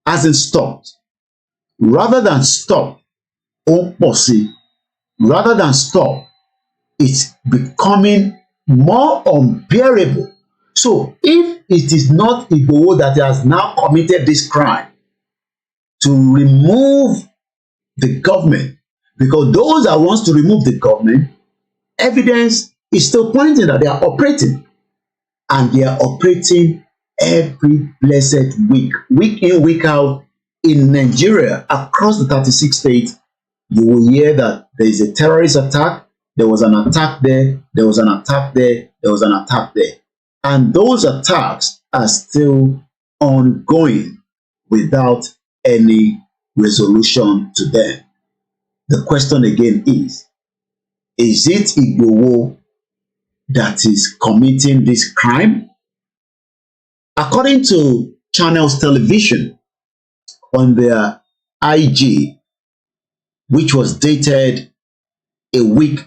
hasn't stopped. Rather than stop, rather than stop, it's becoming more unbearable. So if it is not IGBOHO that has now committed this crime, to remove the government, because those that wants to remove the government, evidence is still pointing that they are operating, and they are operating every blessed week, week in, week out. In Nigeria, across the 36 states, you will hear that there is a terrorist attack, there was an attack there, there was an attack there, there was an attack there. And those attacks are still ongoing without any resolution to them. The question again is it IGBOHO that is committing this crime? According to Channels Television, on their IG, which was dated a week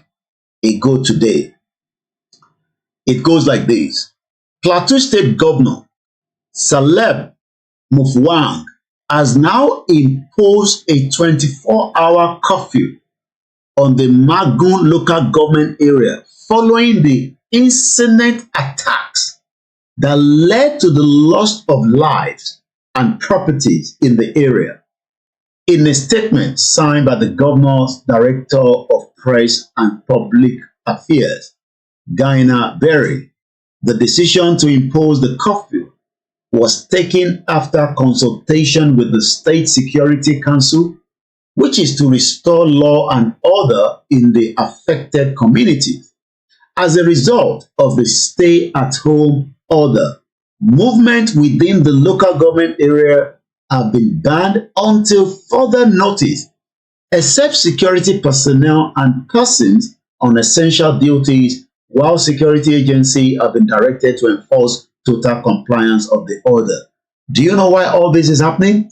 ago today, it goes like this. Plateau State Governor Caleb Mutfwang has now imposed a 24-hour curfew on the Magun local government area following the incident attacks that led to the loss of lives and properties in the area. In a statement signed by the governor's Director of Press and Public Affairs, Gaina Berry, the decision to impose the curfew was taken after consultation with the State Security Council, which is to restore law and order in the affected communities. As a result of the stay-at-home order, movement within the local government area have been banned until further notice, except security personnel and persons on essential duties, while security agencies have been directed to enforce total compliance of the order. Do you know why all this is happening?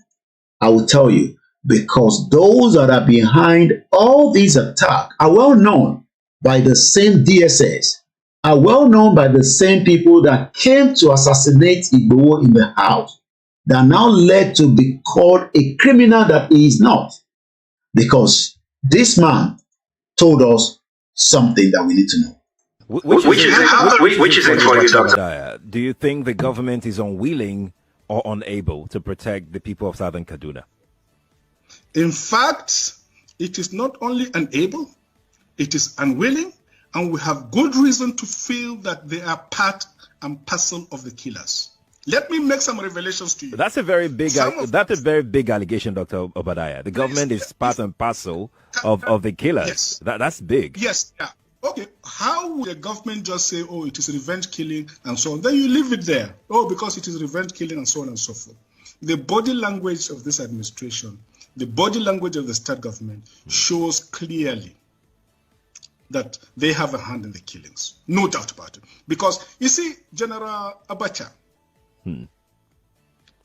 I will tell you. Because those that are behind all these attacks are well known by the same DSS, are well known by the same people that came to assassinate IGBOHO in the house, that now led to be called a criminal that he is not. Because this man told us something that we need to know. Which is it for you, Doctor? Do you think the government is unwilling or unable to protect the people of Southern Kaduna? In fact, it is not only unable, it is unwilling, and we have good reason to feel that they are part and parcel of the killers. Let me make some revelations to you. That's a very big allegation, Dr. Obadiah. The government is part and parcel of the killers. Yes. That's big. Yes. Yeah. Okay. How would the government just say, oh, it is revenge killing and so on? Then you leave it there. Oh, because it is revenge killing and so on and so forth. The body language of this administration the body language of the state government shows clearly that they have a hand in the killings. No doubt about it. Because, you see, General Abacha,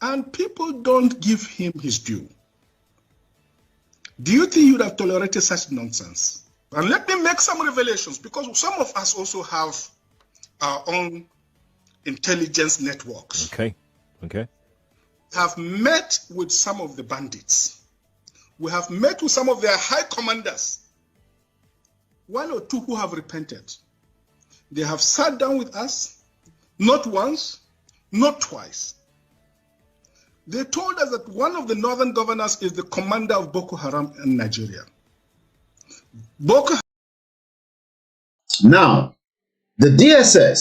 and people don't give him his due. Do you think you would have tolerated such nonsense? And let me make some revelations, because some of us also have our own intelligence networks. Okay. Have met with some of the bandits. We have met with some of their high commanders. One or two who have repented. They have sat down with us, not once, not twice. They told us that one of the northern governors is the commander of Boko Haram in Nigeria. Now, the DSS,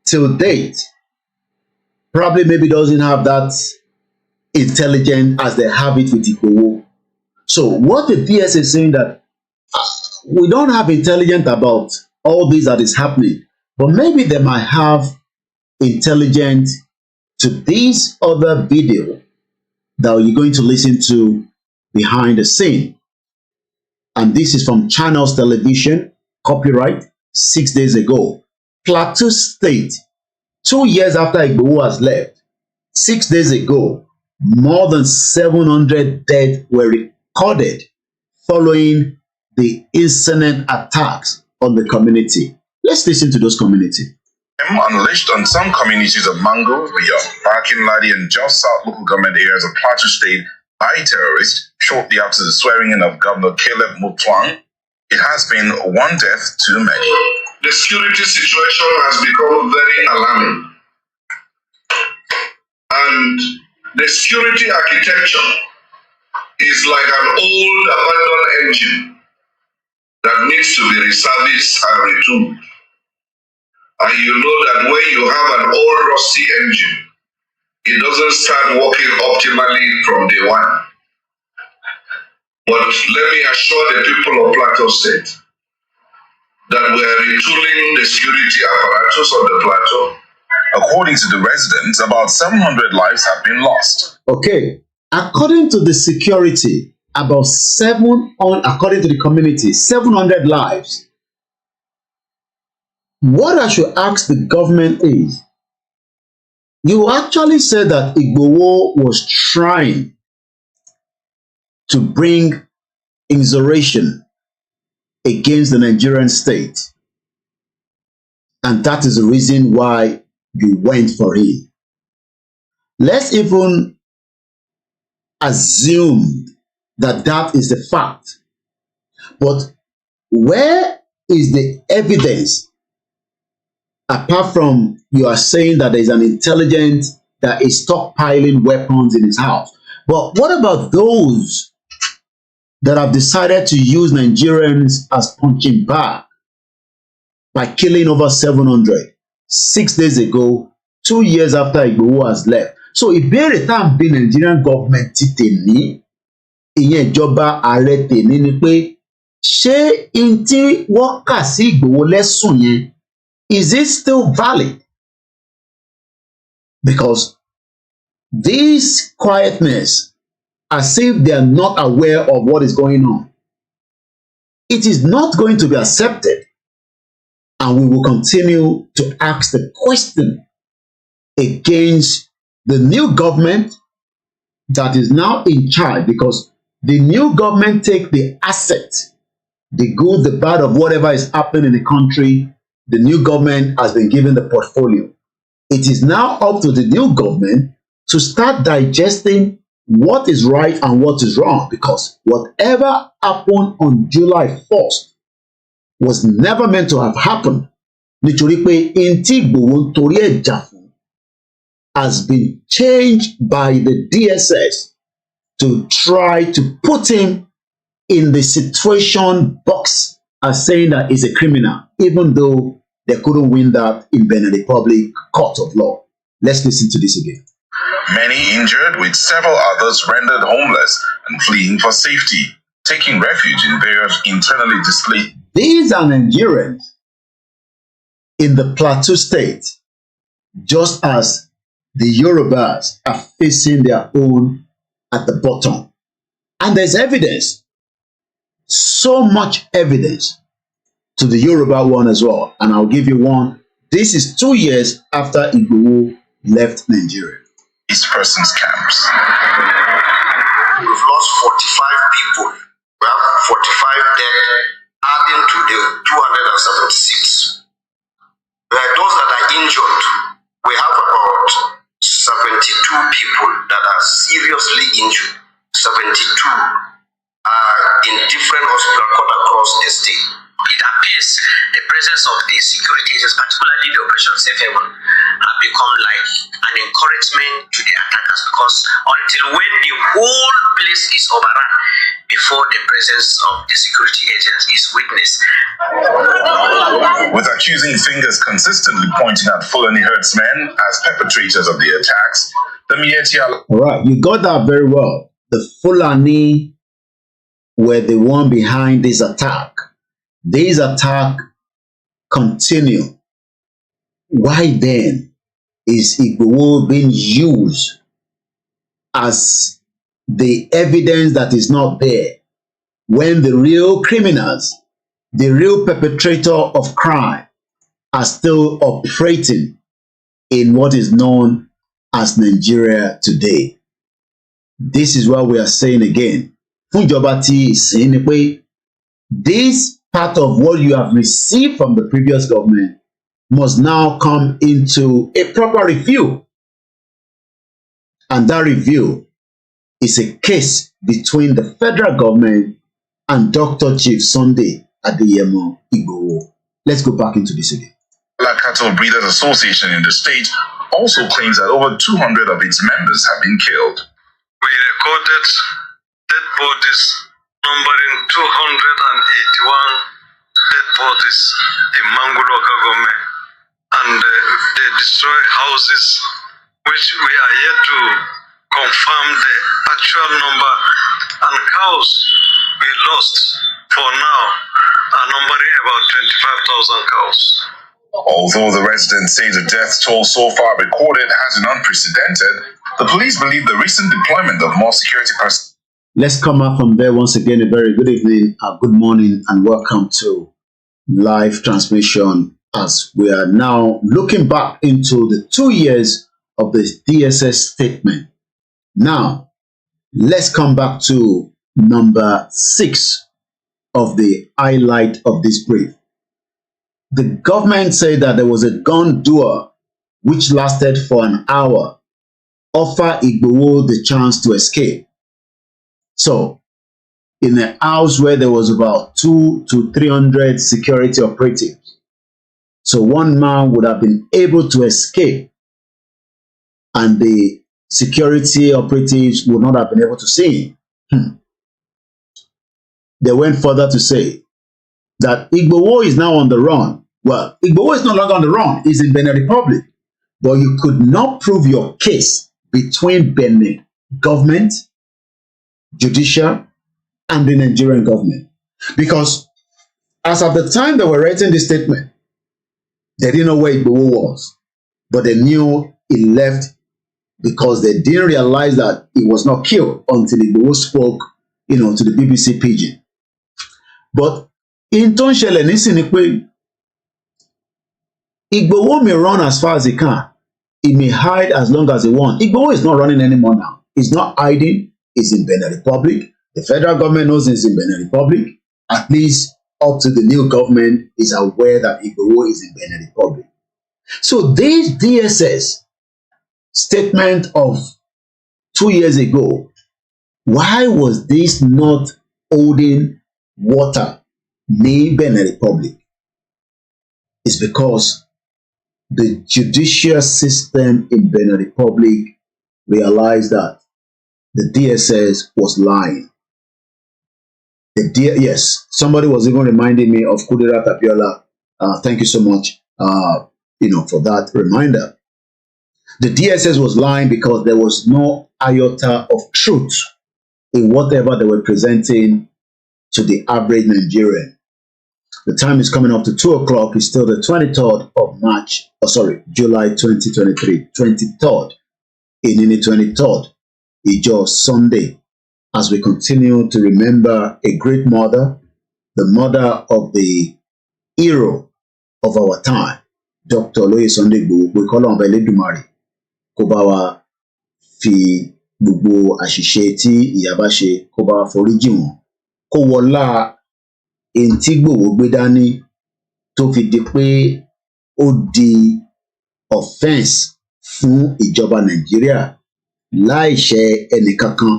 till date, probably maybe doesn't have that intelligent as they have it with IGBOHO. So what the DSS is saying that we don't have intelligence about all this that is happening, but maybe they might have intelligence to this other video that you're going to listen to behind the scene. And this is from Channels Television, copyright, 6 days ago. Plateau State, 2 years after IGBOHO has left, 6 days ago, more than 700 dead were recorded following the incident attacks on the community. Let's listen to those communities. Unleashed on some communities of Mango, Beyond, Bakin, Ladi, and just South local government areas of Plateau State by terrorists shortly after the swearing-in of Governor Caleb Mutwang. It has been one death too many. The security situation has become very alarming. And the security architecture is like an old abandoned engine that needs to be reserviced and retooled. And you know that when you have an old rusty engine, it doesn't start working optimally from day one. But let me assure the people of Plateau State that we are retooling the security apparatus of the plateau. According to the residents, about 700 lives have been lost. Okay, according to the security, according to the community, 700 lives. What I should ask the government is, you actually said that IGBOHO was trying to bring insurrection against the Nigerian state. And that is the reason why you went for him. Let's even assume that that is the fact. But where is the evidence, apart from you are saying that there is an intelligence that is stockpiling weapons in his house? But what about those that have decided to use Nigerians as punching bag by killing over 700 6 days ago, 2 years after IGBOHO has left? So ìbéèrè tá à ń bi Nigerian government ti tèmi, ìyẹn ìjọba ààrẹ tèmi, ni pé ṣé n tí wọ́n kà sí IGBOHO lẹ́sùn yẹn, is it still valid? Because this quietness, as if they are not aware of what is going on, it is not going to be accepted. And we will continue to ask the question against the new government that is now in charge, because the new government take the asset, the good, the bad of whatever is happening in the country. The new government has been given the portfolio. It is now up to the new government to start digesting what is right and what is wrong, because whatever happened on July 1st was never meant to have happened. Nítorí pé n tí IGBOHO torí ẹ̀ jà fún has been changed by the DSS to try to put him in the situation box as saying that he's a criminal, even though they couldn't win that in Benin Republic court of law. Let's listen to this again. Many injured, with several others rendered homeless and fleeing for safety, taking refuge in various internally displaced. These are Nigerians in the Plateau State, just as the Yorubas are facing their own at the bottom. And there's evidence, so much evidence to the Yoruba one as well. And I'll give you one. This is 2 years after IGBOHO left Nigeria. East persons camps. We've lost 45 people. We have 45 dead, adding to the 276. There are those that are injured. We have about 72 people that are seriously injured. 72 are in different hospitals across the state. It appears the presence of the security agents, particularly the Operation Safe Haven, have become like an encouragement to the attackers, because until when the whole place is overrun before the presence of the security agents is witnessed. With accusing fingers consistently pointing at Fulani herdsmen as perpetrators of the attacks, the Mietiala... All right, you got that very well. The Fulani were the one behind this attack. This attack continue. Why then is IGBOHO being used as the evidence that is not there, when the real criminals, the real perpetrator of crime, are still operating in what is known as Nigeria today? This is what we are saying again. Funjobati is saying this part of what you have received from the previous government must now come into a proper review. And that review is a case between the federal government and Dr. Chief Sunday Adeyemo IGBOHO. Let's go back into this again. The Cattle Breeders Association in the state also claims that over 200 of its members have been killed. We recorded dead bodies numbering 281 dead bodies in Mangu local government, and they destroyed houses, which we are yet to confirm the actual number, and cows we lost for now are numbering about 25,000 cows. Although the residents say the death toll so far recorded has been unprecedented, the police believe the recent deployment of more security personnel. Let's come up from there once again. A very good evening, good morning, and welcome to live transmission as we are now looking back into the 2 years of the DSS statement. Now, let's come back to number 6 of the highlight of this brief. The government said that there was a gun duel which lasted for an hour, offer IGBOHO the chance to escape. So, in a house where there was about 200 to 300 security operatives, so one man would have been able to escape, and the security operatives would not have been able to see him. They went further to say that IGBOHO is now on the run. Well, IGBOHO is no longer on the run. He's in Benin Republic. But you could not prove your case between Benin government, judicial, and the Nigerian government. Because as of the time they were writing this statement, they didn't know where IGBOHO was. But they knew he left because they didn't realize that he was not killed until IGBOHO spoke, to the BBC Pidgin. But in Tonshele Nisinekwe, IGBOHO may run as far as he can. He may hide as long as he wants. IGBOHO is not running anymore now. He's not hiding. He's in Benin Republic. The federal government knows he's in Benin Republic. At least up to the new government is aware that IGBOHO is in Benin Republic. So this DSS statement of 2 years ago, why was this not holding water in Benin Republic? It's because the judicial system in Benin Republic realized that the DSS was lying. Yes, somebody was even reminding me of Kudera Tapiola. Thank you so much, for that reminder. The DSS was lying because there was no iota of truth in whatever they were presenting to the average Nigerian. The time is coming up to 2 o'clock. It's still the 23rd of July 2023. 23rd. In the 23rd. It's just Sunday. as we continue to remember a great mother, the mother of the hero of our time, Dr. Oloye Sunday Igboho. We call on Elédùmarè kó bá wa fi gbogbo àṣìṣe tí ìyá bá ṣe kó bá wa foríjì wọ́n, kó wọlá èyí tí Igboho gbé dání tó fi di pé ó di offence fún ìjọba Nàìjíríà láì ṣẹ̀ ẹnìkankan,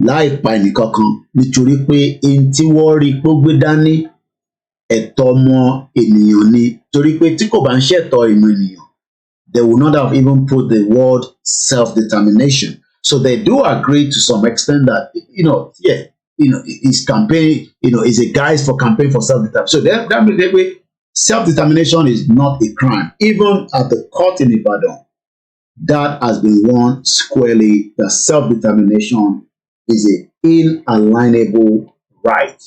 láì pa ẹnìkankan, nítorí pé èyí tí wọ́n rí pé ó gbé dání ẹ̀tọ́ ọmọ ènìyàn ni, torí pé tí kò bá ń ṣẹ̀tọ́ ìmọ̀ ènìyàn, they will not have even put the word self-determination. So they do agree to some extent that, his campaign, is a guise for campaign for self-determination. So that means self-determination is not a crime. Even at the court in Ibadan, that has been won squarely, that self-determination is an inalienable right.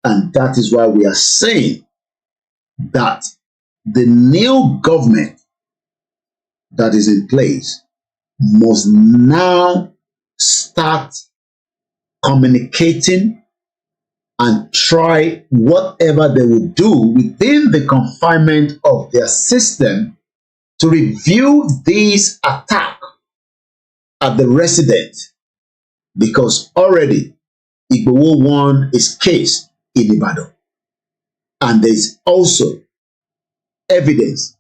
And that is why we are saying that the new government that is in place must now start communicating and try whatever they will do within the confinement of their system to review this attack at the resident, because already Igboho won his case in Ibadan, and there is also evidence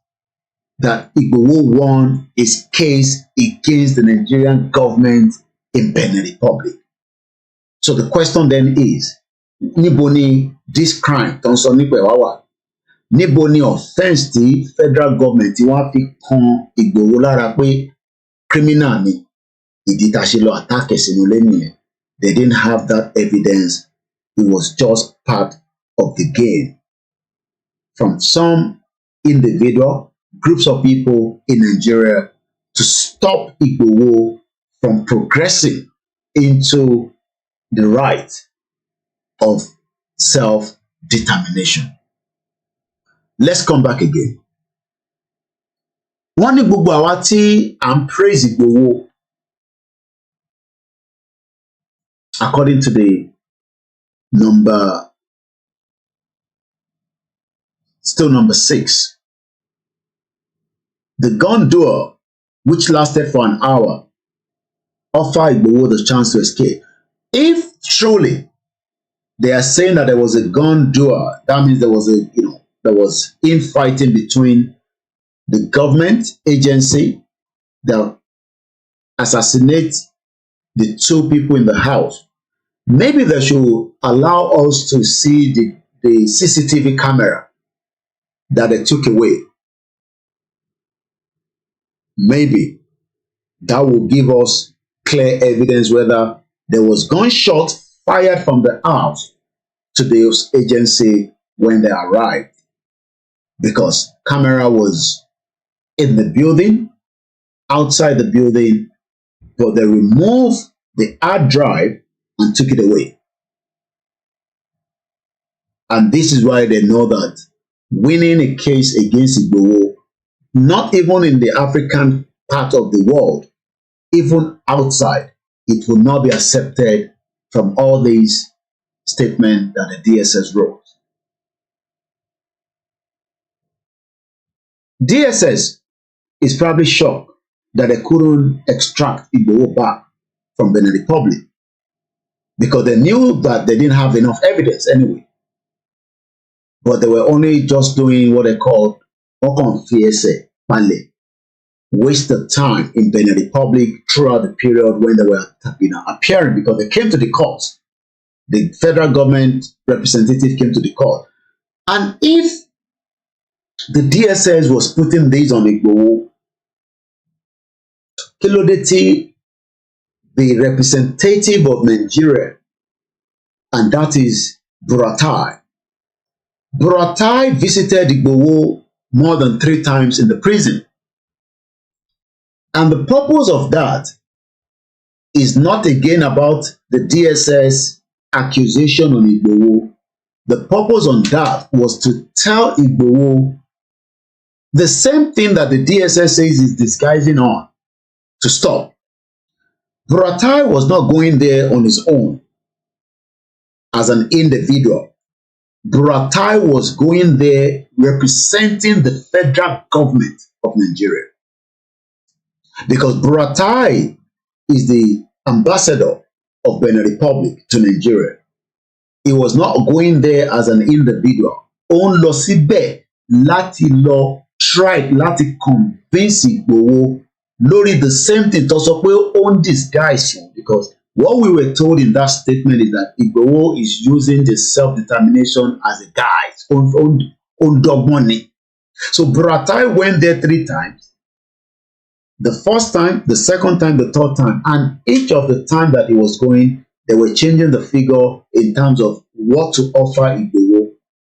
that Igboho won his case against the Nigerian government in Benin Republic. So the question then is, níbo ni this crime tó ń sọ nípa ẹ̀wá wà? Níbo ni offence tí federal government tí wọ́n fi kan Igboho lára pé criminal ni, ìdí tá a ṣe lọ attack sínú ilé nìyẹn? They didn't have that evidence. It was just part of the game from some individual groups of people in Nigeria to stop Igboho from progressing into the right of self-determination. Let's come back again. Wọ́n ní gbogbo àwa tí à ń praise Igboho, according to the number 6, the gun duel, which lasted for an hour, offered Igboho the chance to escape. If truly they are saying that there was a gun duel, that means there was infighting between the government agency that assassinate the two people in the house. Maybe they should allow us to see the CCTV camera that they took away. Maybe that will give us clear evidence whether there was gunshot fired from the house to the agency when they arrived, because camera was in the building, outside the building, but they removed the hard drive and took it away. And this is why they know that winning a case against Igboho, not even in the African part of the world, even outside, it will not be accepted from all these statements that the DSS wrote. DSS is probably shocked that they couldn't extract Igboho back from Benin Republic, because they knew that they didn't have enough evidence anyway. But they were only just doing what they called waste of time in Benin Republic throughout the period when they were appearing, because they came to the court. The federal government representative came to the court. And if the DSS was putting this on Igboho, Kilodeti, the representative of Nigeria, and that is Buratai. Buratai visited Igboho more than 3 times in the prison. And the purpose of that is not again about the DSS accusation on Igboho. The purpose on that was to tell Igboho the same thing that the DSS says is disguising on, to stop. Buratai was not going there on his own as an individual. Buratai was going there representing the federal government of Nigeria. Because Buratai is the ambassador of Benin Republic to Nigeria. He was not going there as an individual. Òun lọ síbẹ̀ láti lọ try láti convince Igboho lórí the same thing tó sọ pé ó ń disguise fún, because what we were told in that statement is that Igboho is using the self-determination as a guise. Ó ń dọ́gbọ́n ni. So Buratai went there 3 times. The first time, the second time, the third time, and each of the time that he was going, they were changing the figure in terms of what to offer Igboho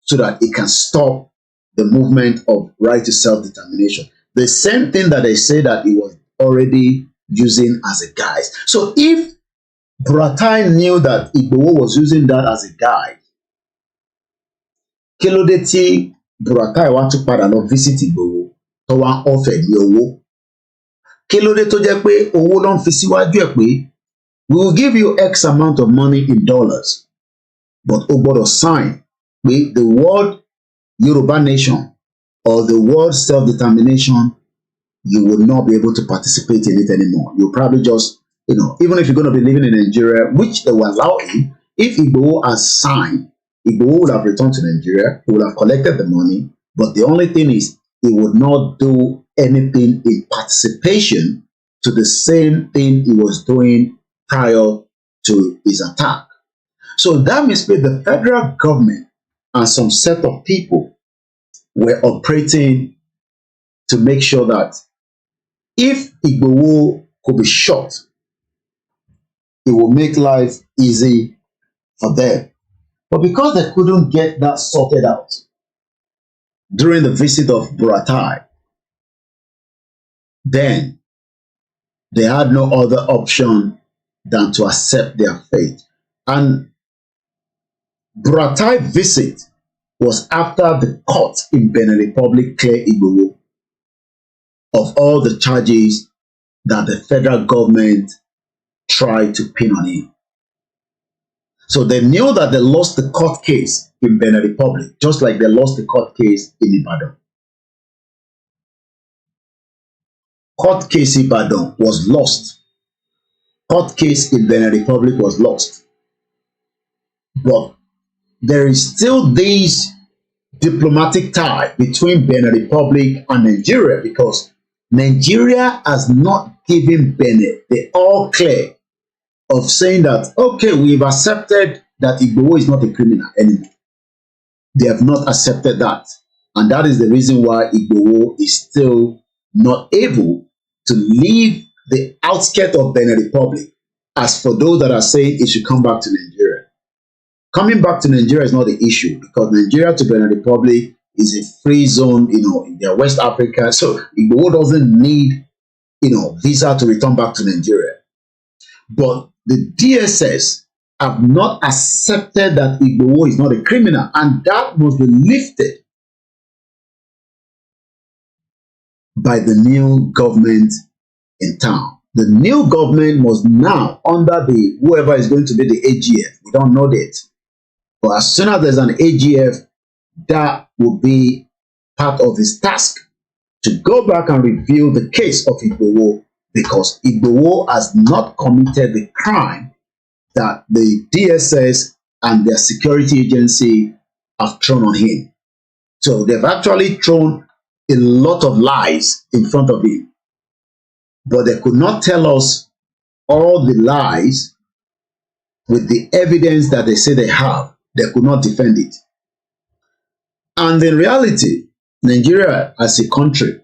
so that it can stop the movement of right to self-determination. The same thing that they say that he was already using as a guise. So if Buratai knew that Igboho was using that as a guide, kí ló dé tí Buratai wá tún padà lọ visit Igboho tó wá offer ní owó? Kí ló dé tó jẹ́ pé owó ló ń fi síwájú ẹ̀ pé we will give you X amount of money in dollars, but o gbọ́dọ̀ sign pé the word Yoruba nation or the word self-determination, you will not be able to participate in it anymore. You'll probably just, even if you're going to be living in Nigeria, which they will allow him, if Igboho has signed, Igboho would have returned to Nigeria, he would have collected the money, but the only thing is he would not do anything in participation to the same thing he was doing prior to his attack. So that means that the federal government and some set of people were operating to make sure that if Igboho could be shot, it will make life easy for them. But because they couldn't get that sorted out during the visit of Buratai, then they had no other option than to accept their fate. And Buratai visit was after the court in Benin Republic cleared Igboho of all the charges that the federal government tried to pin on him. So they knew that they lost the court case in Benin Republic, just like they lost the court case in Ibadan. Court case in Ibadan was lost. Court case in Benin Republic was lost. But there is still this diplomatic tie between Benin Republic and Nigeria, because Nigeria has not given Benin the all clear of saying that, okay, we've accepted that Igboho is not a criminal anymore. They have not accepted that. And that is the reason why Igboho is still not able to leave the outskirts of Benin Republic. As for those that are saying it should come back to Nigeria, coming back to Nigeria is not the issue, because Nigeria to Benin Republic is a free zone, in their West Africa. So Igboho doesn't need, visa to return back to Nigeria. But the DSS have not accepted that Igboho is not a criminal, and that must be lifted by the new government in town. The new government must now, under the whoever is going to be the AGF, we don't know that. But as soon as there's an AGF, that will be part of his task to go back and review the case of Igboho, because Igboho has not committed the crime that the DSS and their security agency have thrown on him. So they've actually thrown a lot of lies in front of him, but they could not tell us all the lies with the evidence that they say they have. They could not defend it. And in reality, Nigeria as a country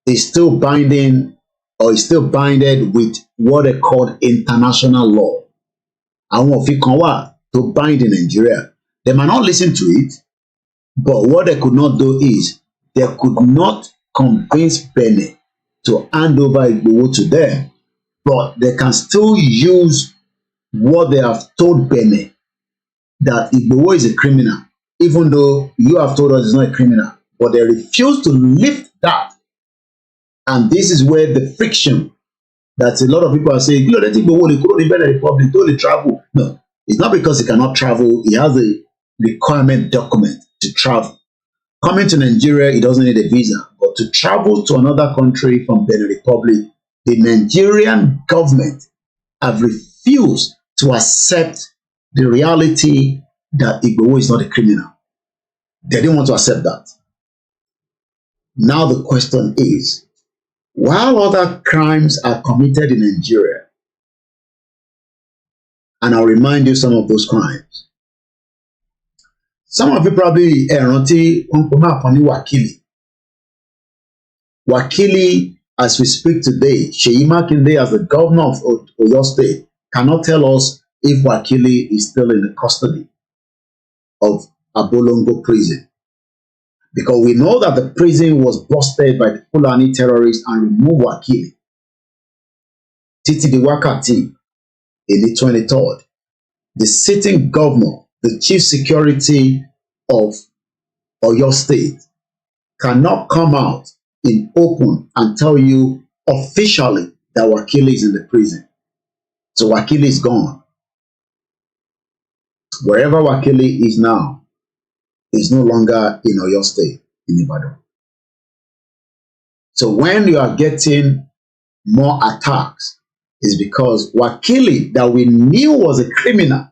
is still binding, or is still binded with what they call international law. Àwọn òfin kan wà tó bind in Nigeria. They might not listen to it, but what they could not do is they could not convince Benin to hand over Igboho to them, but they can still use what they have told Benin, that Igboho is a criminal, even though you have told us he's not a criminal, but they refuse to lift that. And this is where the friction that a lot of people are saying, you know, let him go the Benin Republic, don't travel. No, it's not because he cannot travel. He has a requirement document to travel. Coming to Nigeria, he doesn't need a visa. But to travel to another country from Benin Republic, the Nigerian government have refused to accept the reality that IGBOHO is not a criminal. They didn't want to accept that. Now the question is, while other crimes are committed in Nigeria, and I'll remind you some of those crimes. Some of you probably rántí Wakili. Wakili, as we speak today, Seyi Makinde, as the governor of Oyo State, cannot tell us if Wakili is still in the custody of Abolongo prison. Because we know that the prison was busted by the Fulani terrorists and removed Wakili. Titi di Wakati, in the 23rd, the sitting governor, the chief security of Oyo State, cannot come out in open and tell you officially that Wakili is in the prison. So Wakili is gone. Wherever Wakili is now, is no longer in Oyo State, in Ibadan. So when you are getting more attacks, is because Wakili, that we knew was a criminal,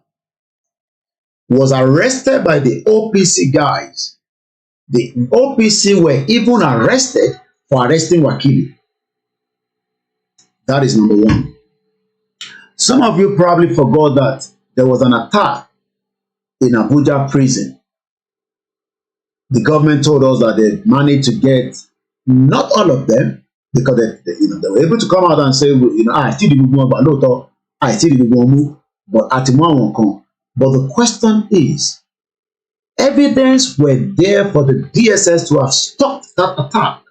was arrested by the OPC guys. The OPC were even arrested for arresting Wakili. That is number one. Some of you probably forgot that there was an attack in Abuja prison. The government told us that they managed to get, not all of them, because they were able to come out and say, I still didn't move, but I still didn't move, but at the moment come. But the question is, evidence were there for the DSS to have stopped that attack.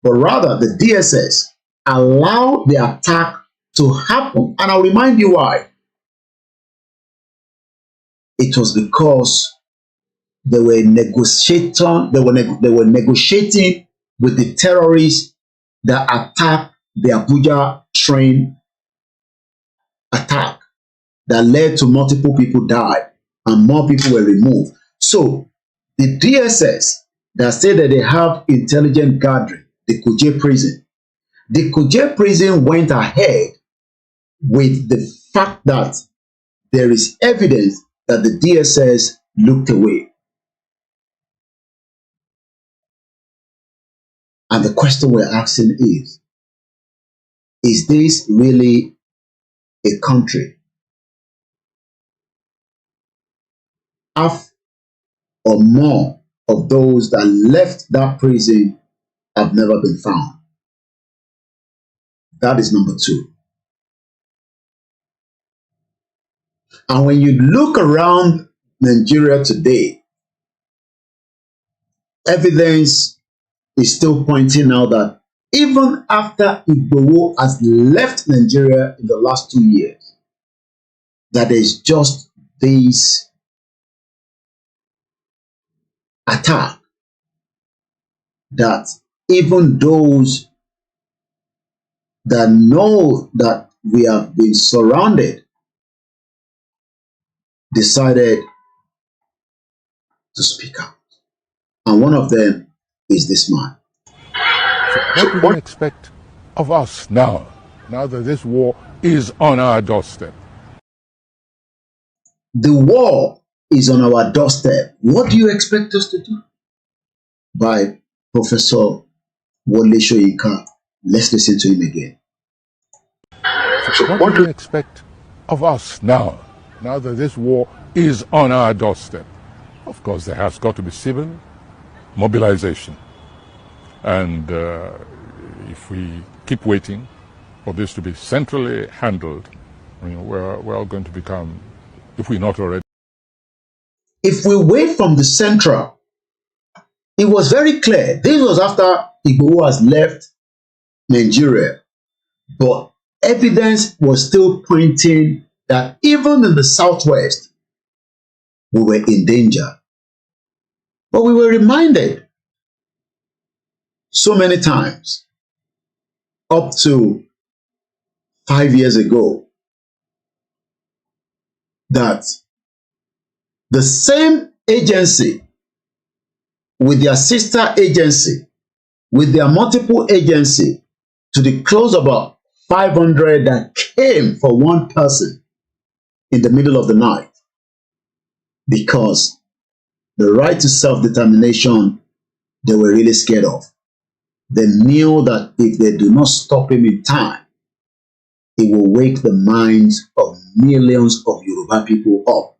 But rather, the DSS allowed the attack to happen. And I'll remind you why. It was because they were negotiating with the terrorists that attacked the Abuja train attack that led to multiple people died and more people were removed. So the DSS that said that they have intelligent gathering, the Kuje prison went ahead with the fact that there is evidence that the DSS looked away. And the question we're asking is this really a country? Half or more of those that left that prison have never been found. That is number two. And when you look around Nigeria today, evidence is still pointing out that even after IGBOHO has left Nigeria in the last 2 years, that there's just this attack that even those that know that we have been surrounded decided to speak out. And one of them is this man. So what do you expect of us now that this war is on our doorstep? The war is on our doorstep. What do you expect us to do? By Professor Wole Soyinka. Let's listen to him again. So what do you expect of us now that this war is on our doorstep? Of course, there has got to be civil mobilization. And if we keep waiting for this to be centrally handled, we're all going to become, if we're not already. If we wait from the central, it was very clear. This was after IGBOHO has left Nigeria. But evidence was still pointing that even in the southwest, we were in danger. But we were reminded so many times up to 5 years ago that the same agency with their sister agency, with their multiple agency, to the close about 500 that came for one person in the middle of the night, because the right to self-determination they were really scared of. They knew that if they do not stop him in time, it will wake the minds of millions of Yoruba people up.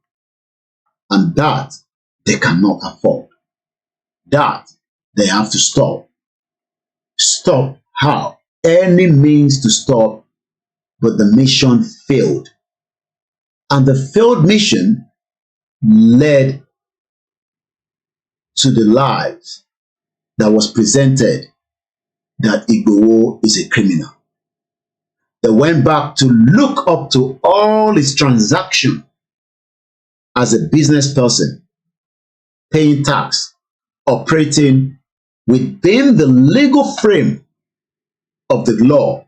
And that they cannot afford. That they have to stop. Stop how? Any means to stop, but the mission failed. And the failed mission led to the lies that was presented that IGBOHO is a criminal. They went back to look up to all his transactions as a business person, paying tax, operating within the legal frame of the law.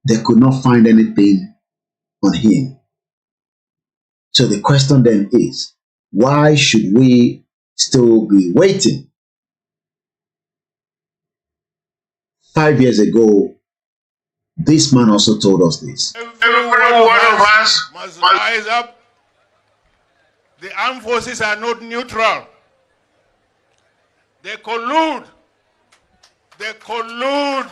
They could not find anything on him. So the question then is, why should we still be waiting? 5 years ago, this man also told us this. Every one of us must rise up. The armed forces are not neutral. They collude. They collude.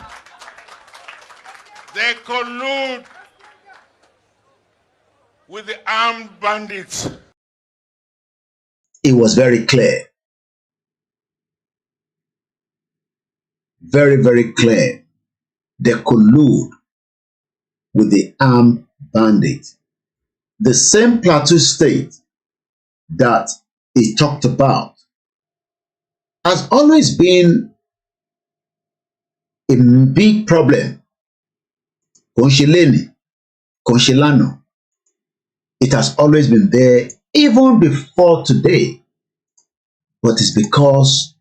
They collude with the armed bandits. It was very clear. Very, very clear. They collude with the armed bandits. The same Plateau state that he talked about has always been a big problem. Konshileni, Konshilano. It has always been there even before today. But it's because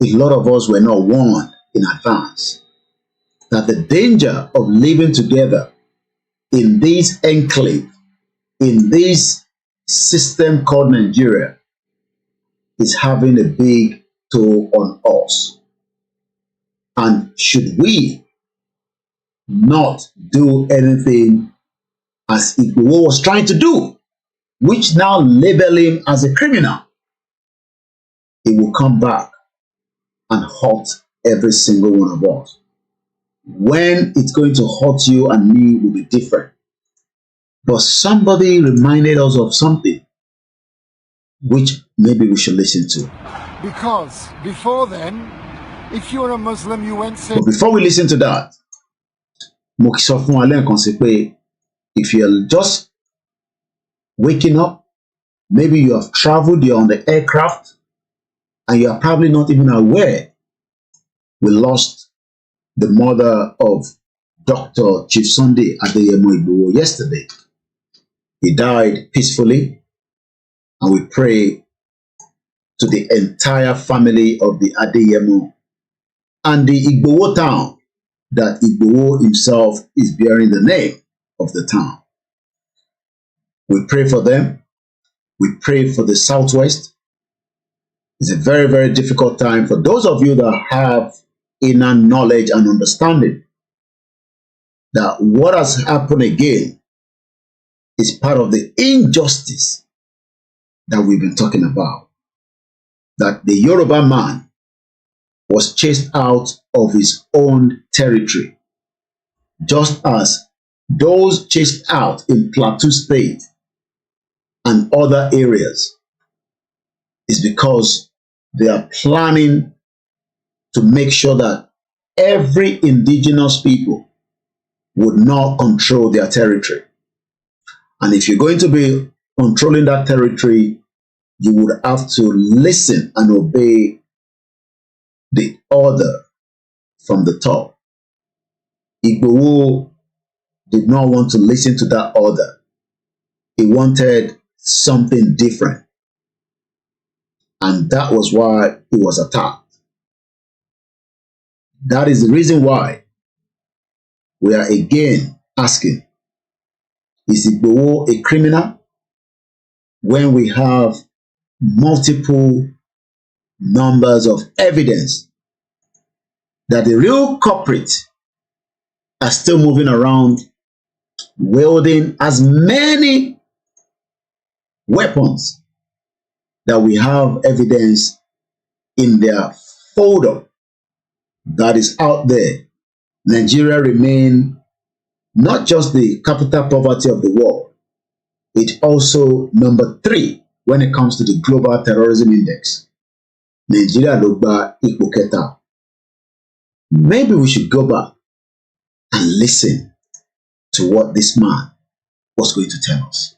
a lot of us were not warned in advance that the danger of living together in this enclave, in this system called Nigeria, is having a big toll on us. And should we not do anything as IGBOHO was trying to do, which now label him as a criminal, it will come back and hurt every single one of us. When it's going to hurt you and me will be different. But somebody reminded us of something which maybe we should listen to. Because before then, if you're a Muslim, you went saying... But before we listen to that, mo sọ fún wa lẹ́ẹ̀kan sí pé if you're just waking up, maybe you have traveled, you're on the aircraft, and you are probably not even aware, we lost the mother of Dr. Chief Sunday Adeyemo yesterday. He died peacefully, and we pray to the entire family of the Adeyemo and the IGBOHO town that IGBOHO himself is bearing the name of the town. We pray for them. We pray for the Southwest. It's a very, very difficult time for those of you that have inner knowledge and understanding that what has happened again is part of the injustice that we've been talking about. That the Yoruba man was chased out of his own territory, just as those chased out in Plateau State and other areas is because they are planning to make sure that every indigenous people would not control their territory. And if you're going to be controlling that territory, you would have to listen and obey the order from the top. IGBOHO did not want to listen to that order. He wanted something different. And that was why he was attacked. That is the reason why we are again asking, is Igboho a criminal when we have multiple numbers of evidence that the real culprit are still moving around wielding as many weapons that we have evidence in their folder that is out there? Nigeria remain not just the capital poverty of the world, it's also number 3 when it comes to the global terrorism index. Nigeria ló gba ipò kẹta. Maybe we should go back and listen to what this man was going to tell us.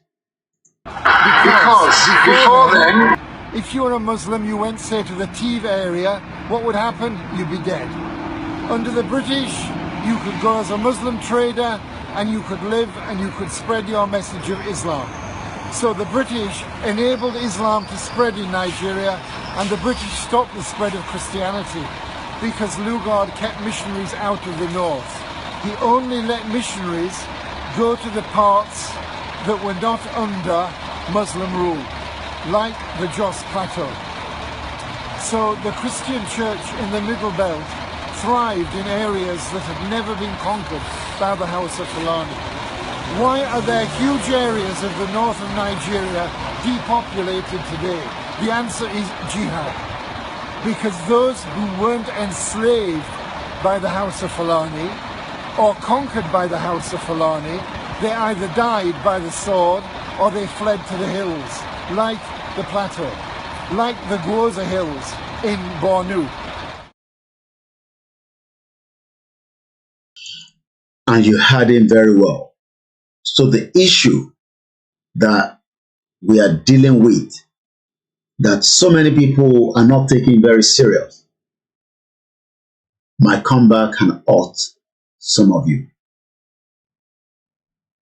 Because before then, if you were a Muslim, you went, say, to the Tiv area, what would happen? You'd be dead. Under the British, you could go as a Muslim trader and you could live and you could spread your message of Islam. So the British enabled Islam to spread in Nigeria, and the British stopped the spread of Christianity because Lugard kept missionaries out of the north. He only let missionaries go to the parts that were not under Muslim rule, like the Jos Plateau. So the Christian church in the Middle Belt thrived in areas that had never been conquered by the House of Fulani. Why are there huge areas of the north of Nigeria depopulated today? The answer is jihad. Because those who weren't enslaved by the House of Fulani or conquered by the House of Fulani, they either died by the sword or they fled to the hills, like the plateau, like the Gwoza Hills in Bornu. And you heard him very well. So the issue that we are dealing with, that so many people are not taking very serious, might come back and hurt some of you.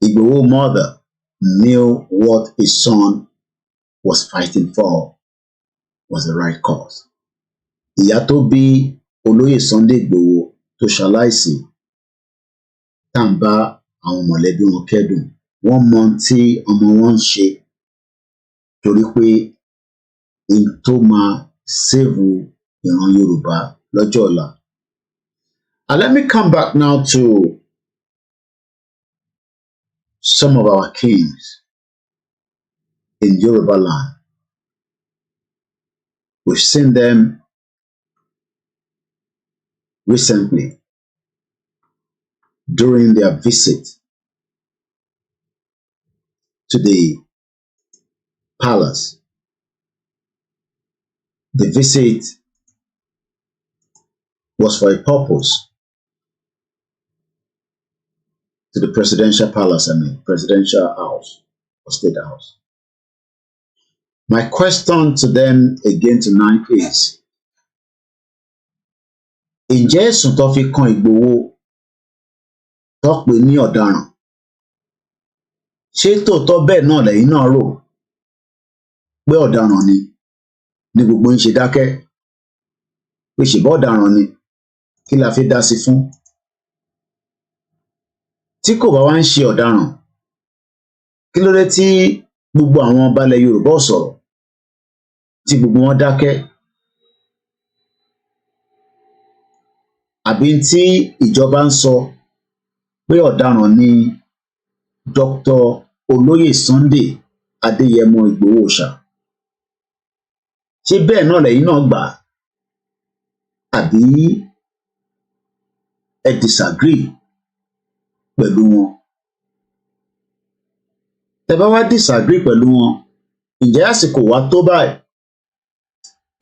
Igboho mother knew what his son was fighting for was the right cause. Ìyá tó bí Olóyè Sunday Igboho tó ṣaláìsí, tá ń bá àwọn mọ̀lẹ́bí wọn kẹ́dùn, wọ́n mọ tí ọmọ wọn ń ṣe torí pé in tó máa sèvù ìran Yorùbá lọ́jọ́ ọ̀la. And let me come back now to some of our kings in Yoruba land. We've seen them recently during their visit to the palace. The visit was for a purpose, to the presidential palace, presidential house or state house. My question to them again tonight is, ǹjẹ́ ẹ̀sùn tó fi kan Ìgbòho tó pè ní ọ̀daràn, ṣé tòótọ́ bẹ́ẹ̀ náà lẹ́yìn náà rò pé ọ̀daràn ni gbogbo ń ṣe dákẹ́, pé ṣèbọ́ ọ̀daràn ni kí la fi dá sí fún? Tí kò bá wá ń ṣe ọ̀daràn, kí ló dé tí gbogbo àwọn ọba ilẹ̀ Yorùbá ò sọ̀rọ̀, tí gbogbo wọn dákẹ́? Àbí tí ìjọba ń sọ pé ọ̀daràn ni Dr. Olóyè Sunday Adeyemo Igboho Oosha, ṣé bẹ́ẹ̀ náà lẹ́yìn náà gbà àbí ẹ disagree pẹ̀lú wọn? Tẹ́ bá wá disagree pẹ̀lú wọn, ǹjẹ́ àsìkò wá tó báyìí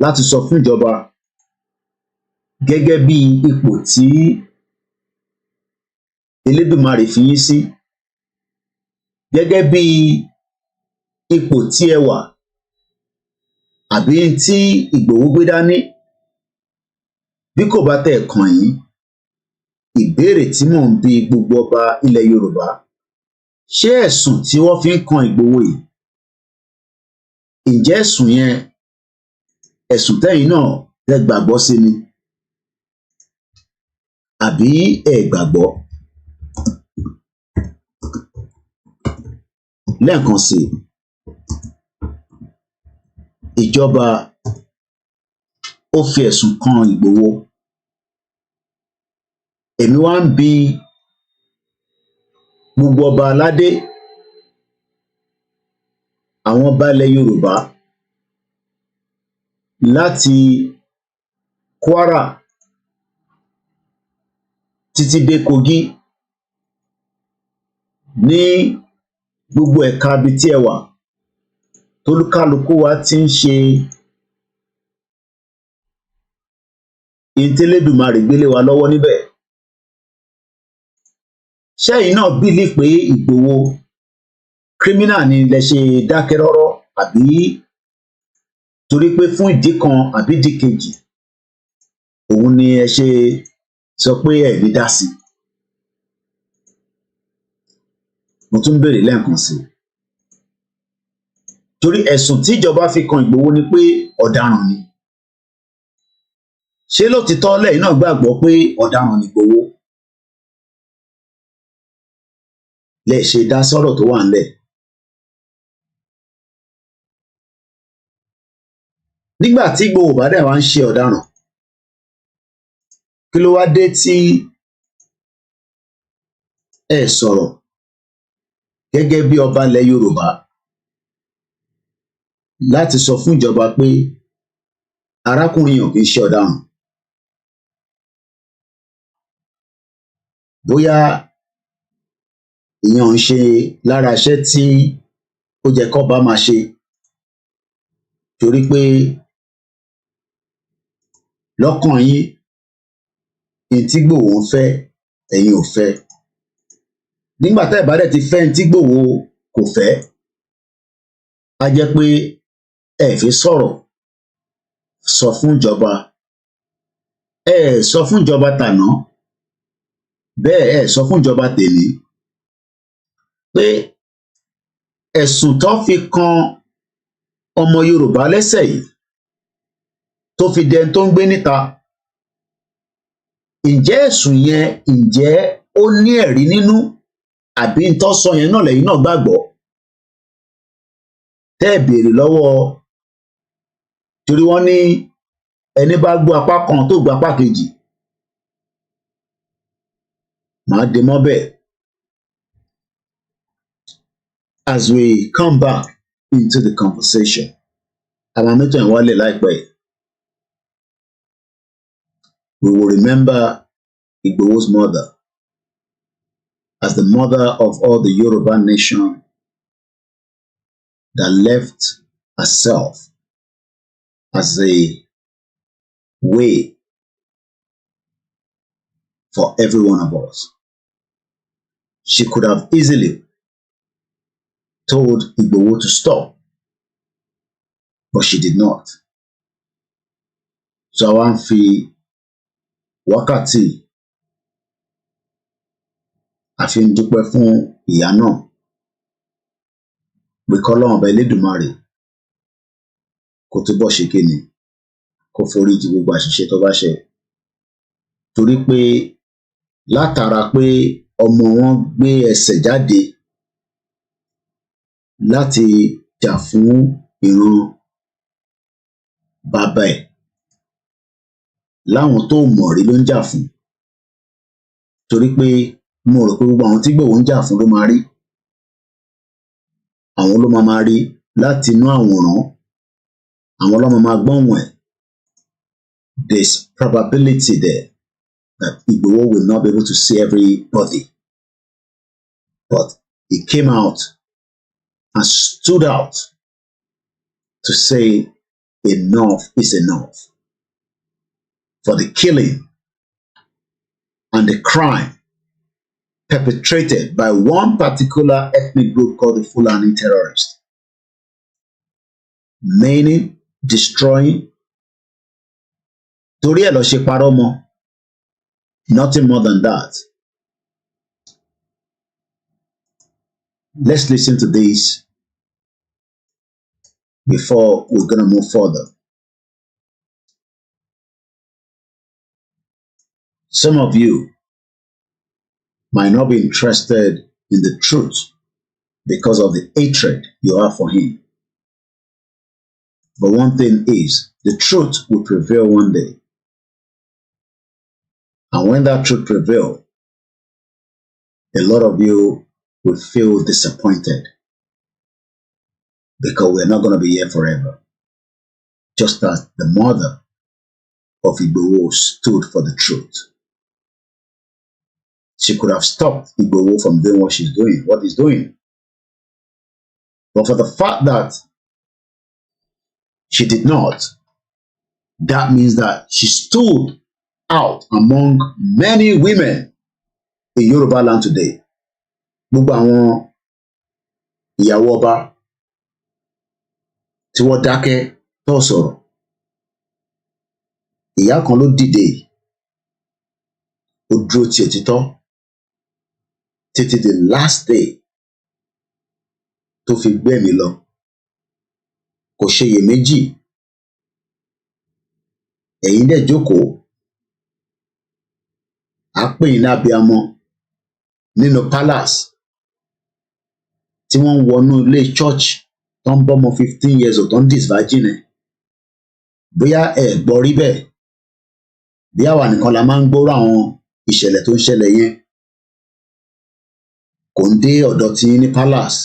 láti sọ fún ìjọba gẹ́gẹ́ bí ipò tí Elédùmarè fi yín sí, gẹ́gẹ́ bí ipò tí ẹ wà, àbí tí Ìgbòho gbé dání, bí kò bá tẹ̀ kàn yín, ìbéèrè tí mò ń bi gbogbo ọba ilẹ̀ Yorùbá, ṣé ẹ̀sùn tí wọ́n fi ń kan Ìgbòho yìí, ǹjẹ́ ẹ̀sùn yẹn ẹ̀sùn tẹ́yìn náà ẹ gbàgbọ́ sí ni àbí ẹ gbàgbọ́? lẹ́ẹ̀kan sí ìjọba ó fi ẹ̀sùn kan Ìgbòho. Èmi wá ń bi gbogbo ọba aládé, àwọn ọba ilẹ̀ Yorùbá láti Kwara títí dé Kogi ní gbogbo ẹ̀ka ibi tí ẹ wà tólúkálukú wa ti ń ṣe ìtẹ́lẹ́dùmarè gbélé wa lọ́wọ́ níbẹ̀. Ṣẹ́yìn náà bílí pé Ìgbòho criminal ni lẹ ṣe dákẹ́ rọ́rọ́, àbí torí pé fún ìdí kan àbí ìdí kejì òun ni ẹ ṣe sọ pé ẹ ní dá sí? Mo tún béèrè lẹ́ẹ̀kan sí torí ẹ̀sùn tí ìjọba fi kan Ìgbòho ni pé ọ̀daràn ni. Ṣé lótìtọ́ lẹ́yìn náà gbàgbọ́ pé ọ̀daràn ni Ìgbòho? Lẹ ṣe dá sọ́rọ̀ tó wà ńlẹ̀. Nígbà tí Ìgbòho bá dẹ̀ wá ń ṣe ọ̀daràn, kí ló wá dé tí ẹ sọ̀rọ̀ gẹ́gẹ́ bí ọba ilẹ̀ Yorùbá láti sọ fún ìjọba pé arákùnrin yàn kì í ṣe ọ̀daràn? Bóyá ìyẹn ò ń ṣe lára iṣẹ́ tí ó jẹ́ kọ́ba máa ṣe, torí pé lọ́kàn yín ní tí Ìgbòho ń fẹ́ ẹ̀yin ò fẹ́. Nígbà tá ẹ̀ bá dẹ̀ ti fẹ́ ní tí Ìgbòho kò fẹ́, á jẹ́ pé ẹ fi sọ̀rọ̀ sọ fún ìjọba. Ẹ sọ fún ìjọba tàná, bẹ́ẹ̀ ẹ sọ fún ìjọba tèmi pé ẹ̀sùn tó fi kan ọmọ Yorùbá lẹ́sẹ̀ yìí tó fi dẹni tó ń gbé níta, ǹjẹ́ ẹ̀sùn yẹn ǹjẹ́ ó ní ẹ̀rí nínú, àbí ń tó sọ yẹn náà lẹ́yìn náà gbàgbọ́? Tẹ́ ẹ̀ béèrè lọ́wọ́, torí wọ́n ní ẹni bá gbọ́ apá kan tó gbọ́ apá kejì, màá dé mọ́ bẹ́ẹ̀. As we come back into the conversation, àwọn mẹ́tọ̀ ń wálé láìpẹ́ yìí. We will remember Igboho's mother as the mother of all the Yoruba nation that left herself as a way for every one of us. She could have easily told Igboho to stop, but she did not. So I want fi wákàtí àfi ń dúpẹ́ fún ìyá náà pé k'Ọlọ́run ọba Elédùmarè kó túbọ̀ ṣe kíni, kó foríjì gbogbo àṣìṣe tó bá ṣe, torí pé látara pé ọmọ wọn gbé ẹsẹ̀ jáde láti jà fún ìran bàbá ẹ̀, láwọn tó mọ̀ rí ló ń jà fún, torí pé mo rò pé gbogbo àwọn tí Ìgbòho ń jà fún ló máa rí, àwọn ló máa rí láti inú àwòrán, àwọn ló máa gbọ́hùn ẹ̀. There's probability there that Igboho will not be able to see everybody, but he came out and stood out to say enough is enough for the killing and the crime perpetrated by one particular ethnic group called the Fulani terrorists, meaning destroying. Torí ẹ̀ ló ṣe parọ́ mọ́, nothing more than that. Let's listen to this before we're going to move further. Some of you might not be interested in the truth because of the hatred you have for him. But one thing is, the truth will prevail one day. And when that truth prevails, a lot of you will feel disappointed because we're not going to be here forever. Just as the mother of Igboho stood for the truth. She could have stopped Igboho from doing what he's doing. But for the fact that she did not, that means that she stood out among many women in Yoruba land today. Gbogbo àwọn ìyàwó ọba tí wọ́n dákẹ́ tó sọ̀rọ̀. Ìyá kan ló dìde, ó dúró ti òtítọ́ títí the last day tó fi gbẹ̀mí lọ. Kò ṣeyèméjì. Ẹ̀yin dẹ̀ jókòó. À pè yín lábíamọ nínú palace tí wọ́n ń wọnú ilé church tó ń bọ́mọ 15 years old tó ń disvirgin ẹ̀. Bóyá ẹ gbọ́ rí bẹ́ẹ̀. Bí àwa nìkan la máa ń gbọ́rọ̀ àwọn ìṣẹ̀lẹ̀ tó ń ṣẹlẹ̀ yẹn. Kò ń dé ọ̀dọ̀ tí ní palace.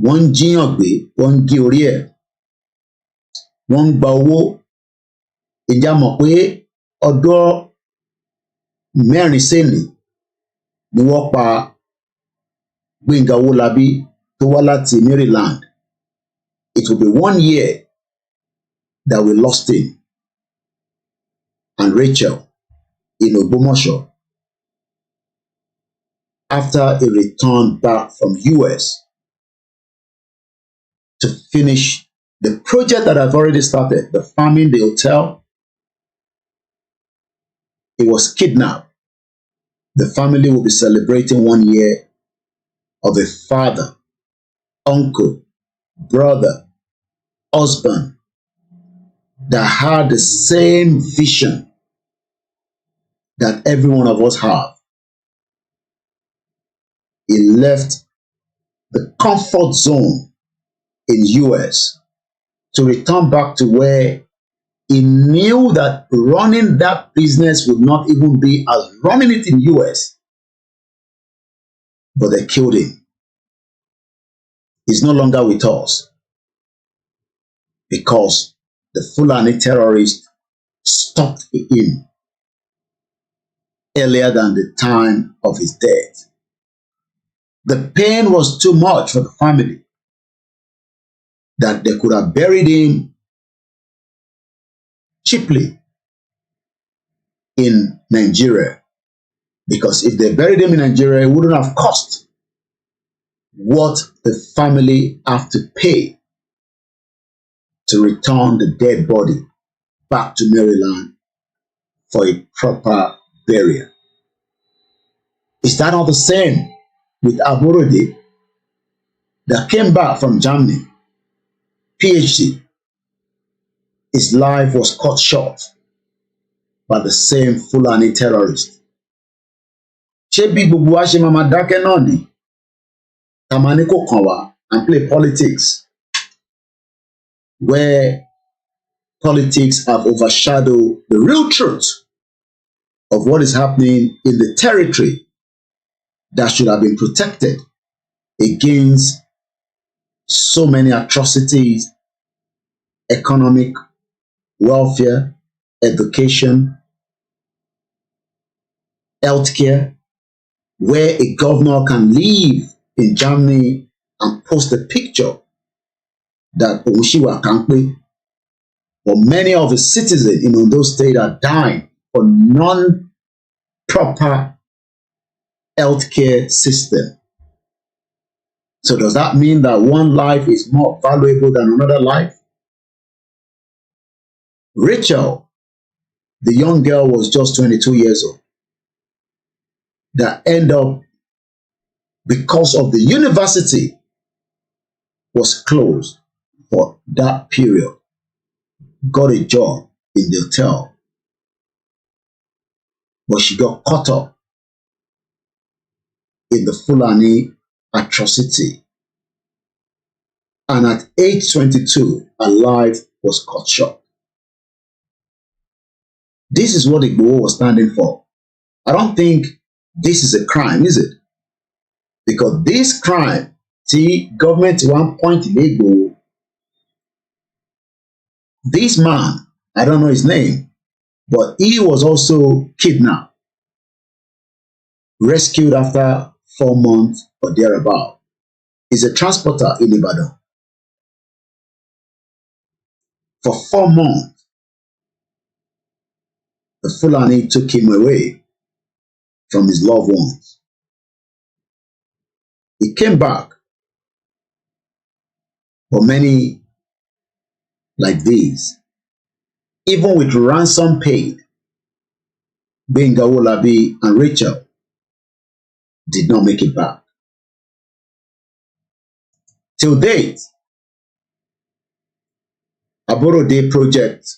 Wọ́n ń jíyàn gbé, wọ́n ń gé orí ẹ̀. Wọ́n ń gba owó. Ìjà mọ̀ pé ọdún mẹ́rin sẹ́ni ni wọ́n pa Gbénga Owólabí tó wá láti Maryland. It will be 1 year that we lost him and Rachel in Ògbómọ̀ṣọ́ after he returned back from US to finish the project that I've already started, the farming, the hotel. He was kidnapped. The family will be celebrating 1 year of a father, uncle, brother, husband that had the same vision that every one of us have. He left the comfort zone in US to return back to where he knew that running that business would not even be as running it in US. But they killed him. He's no longer with us because the Fulani terrorists stopped him earlier than the time of his death. The pain was too much for the family that they could have buried him cheaply in Nigeria, because if they buried him in Nigeria, it wouldn't have cost what the family have to pay to return the dead body back to Maryland for a proper burial. Is that not the same with Aborode that came back from Germany, PhD? His life was cut short by the same Fulani terrorist. Ṣé bí gbogbo wa ṣe máa dákẹ́ náà ni? Ta máa ní kó kàn wá and play politics where politics have overshadowed the real truth of what is happening in the territory that should have been protected against so many atrocities, economic, welfare, education, healthcare, where a governor can live in Germany and post a picture that Oosha can't pay. But many of the citizens in Ondo State are dying for non-proper healthcare system. So does that mean that one life is more valuable than another life? Rachel, the young girl, was just 22 years old. That ended up, because of the university was closed for that period, got a job in the hotel. But she got caught up in the Fulani atrocity. And at age 22, her life was cut short. This is what IGBOHO was standing for. I don't think this is a crime, is it? Because this crime, see, government one point in IGBOHO, this man, I don't know his name, but he was also kidnapped, rescued after 4 months or thereabout. He's a transporter in Ibadan. For 4 months, the Fulani took him away from his loved ones. He came back, but many like these, even with ransom paid, Benga Olabi and Rachel did not make it back. Till date, Aboro Day project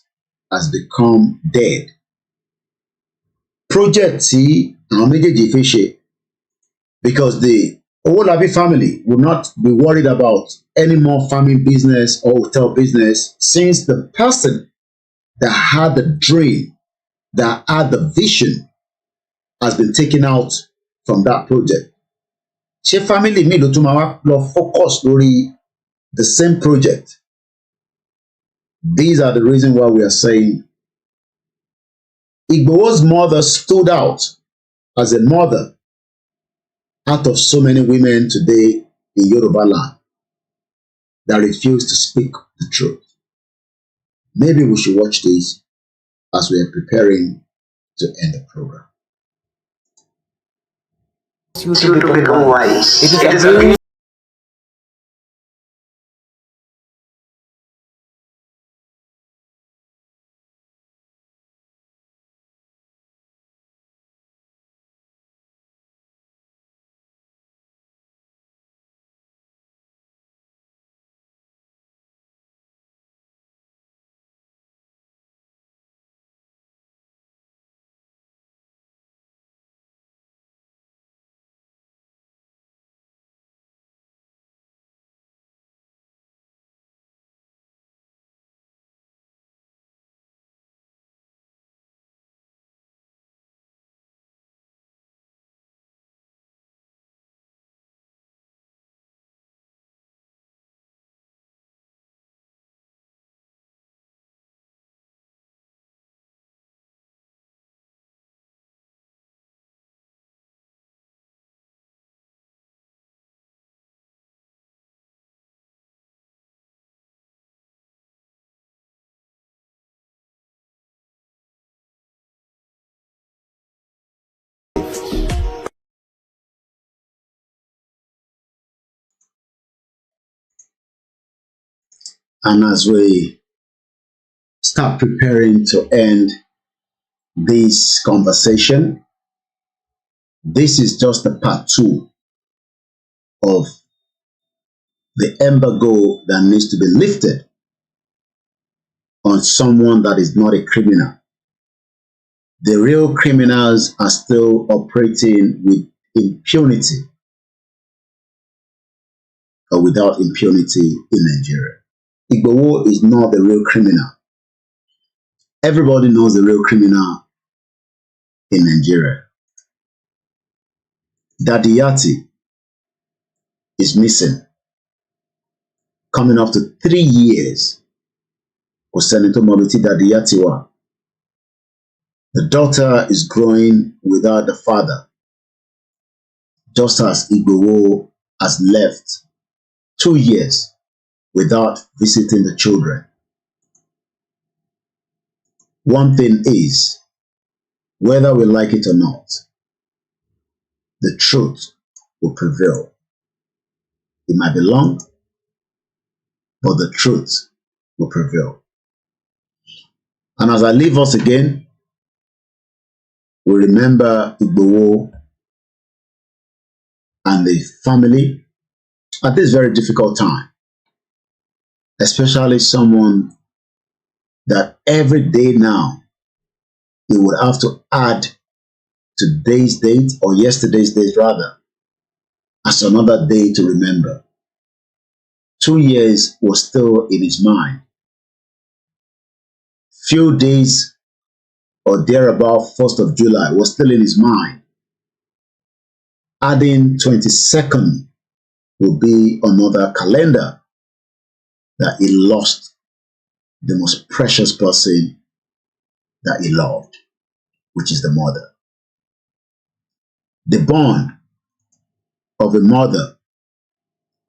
has become dead. Project C, because the Olabi family will not be worried about any more farming business or hotel business, since the person that had the dream, that had the vision, has been taken out from that project. She family mi ló tún máa wá lọ focus lórí the same project. These are the reasons why we are saying Igboho's mother stood out as a mother out of so many women today in Yoruba land that refuse to speak the truth. Maybe we should watch this as we are preparing to end the program. You to become wise. It is a And as we start preparing to end this conversation, this is just the part 2 of the embargo that needs to be lifted on someone that is not a criminal. The real criminals are still operating with impunity or without impunity in Nigeria. Igboho is not the real criminal. Everybody knows the real criminal in Nigeria. Daddy Yati is missing, coming up to 3 years for Senator Mobiti Daddy Yatiwa. The daughter is growing without the father, just as Igboho has left 2 years without visiting the children. One thing is, whether we like it or not, the truth will prevail. It might be long, but the truth will prevail. And as I leave us again, we remember Igboho and the family at this very difficult time, especially someone that every day now he would have to add today's date or yesterday's date rather, as another day to remember. 2 years was still in his mind. Few days or thereabout, 1st of July was still in his mind. Adding 22nd will be another calendar that he lost the most precious person that he loved, which is the mother. The bond of a mother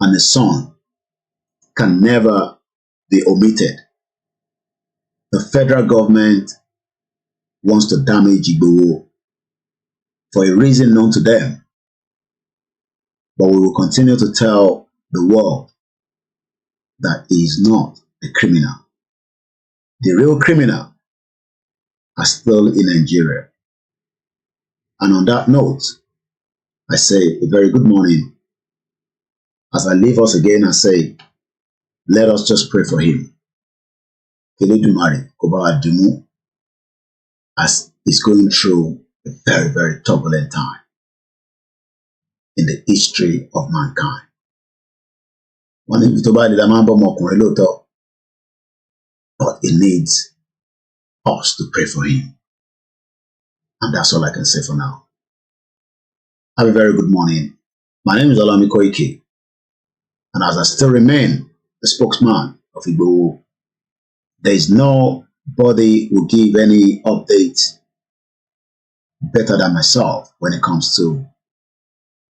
and a son can never be omitted. The federal government wants to damage IGBOHO for a reason known to them, but we will continue to tell the world that he is not a criminal. The real criminal are still in Nigeria. And on that note, I say a very good morning. As I leave us again, I say, let us just pray for him. As he's going through a very, very turbulent time in the history of mankind. But it needs us to pray for him. And that's all I can say for now. Have a very good morning. My name is OLAMILEKAN, and as I still remain the spokesman of IGBOHO, there is nobody who will give any update better than myself when it comes to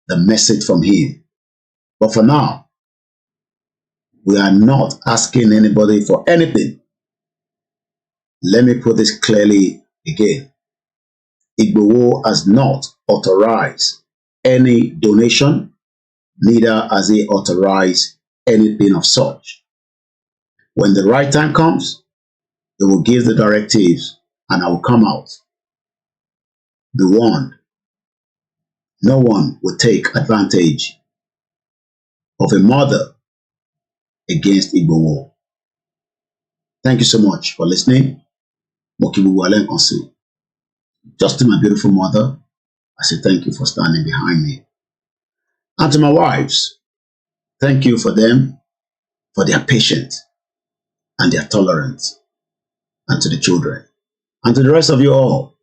the message from him. But for now, we are not asking anybody for anything. Let me put this clearly again. IGBOHO has not authorized any donation, neither has he authorized anything of such. When the right time comes, he will give the directives and I will come out. Be warned, no one will take advantage of a mother against IGBOHO. Thank you so much for listening. Just to my beautiful mother, I say thank you for standing behind me. And to my wives, thank you for them, for their patience and their tolerance. And to the children, and to the rest of you all,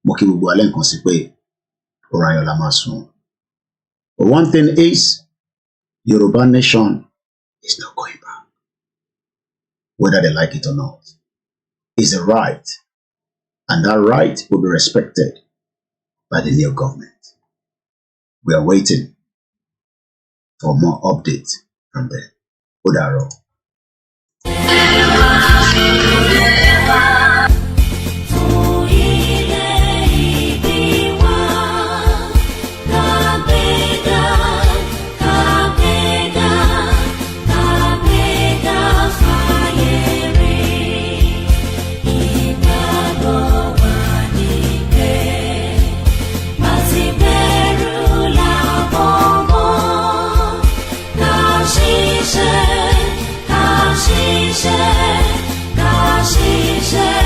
but one thing is, Yoruba nation is not going back, whether they like it or not. It's a right, and that right will be respected by the new government. We are waiting for more updates from them. Udaro. She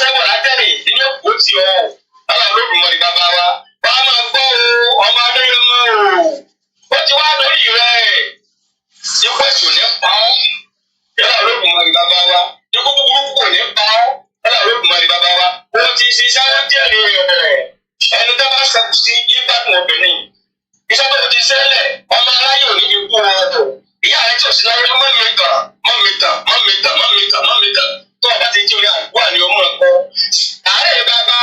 sẹ́gbọ̀n látẹ̀rìn nínú èkó tí ọ ọlọ́run Olódùmarè bàbá wa wà á máa gbọ́ o ọmọ Adéyẹmọ o ó ti wá lórí rẹ̀ ikú ètò ní pa ọ́ ọlọ́run Olódùmarè bàbá wa ikú búburú kò ní pa ọ́ ọlọ́run Olódùmarè bàbá wa ó ti ṣiṣẹ́ díẹ̀ ní rẹ̀ ẹni tó bá ṣẹ́kù sí yígbàdùn obìnrin iṣẹ́ tó ti ṣẹlẹ̀ ọmọ aláyé ò ní fi kú ọ̀rọ̀ ìyá rẹ̀ tí ò sí láyé mọ́ mi tàn tó ọba ti jẹ́ orí àdúrà ni ọmọ ẹ̀kọ́ àárẹ̀ bàbá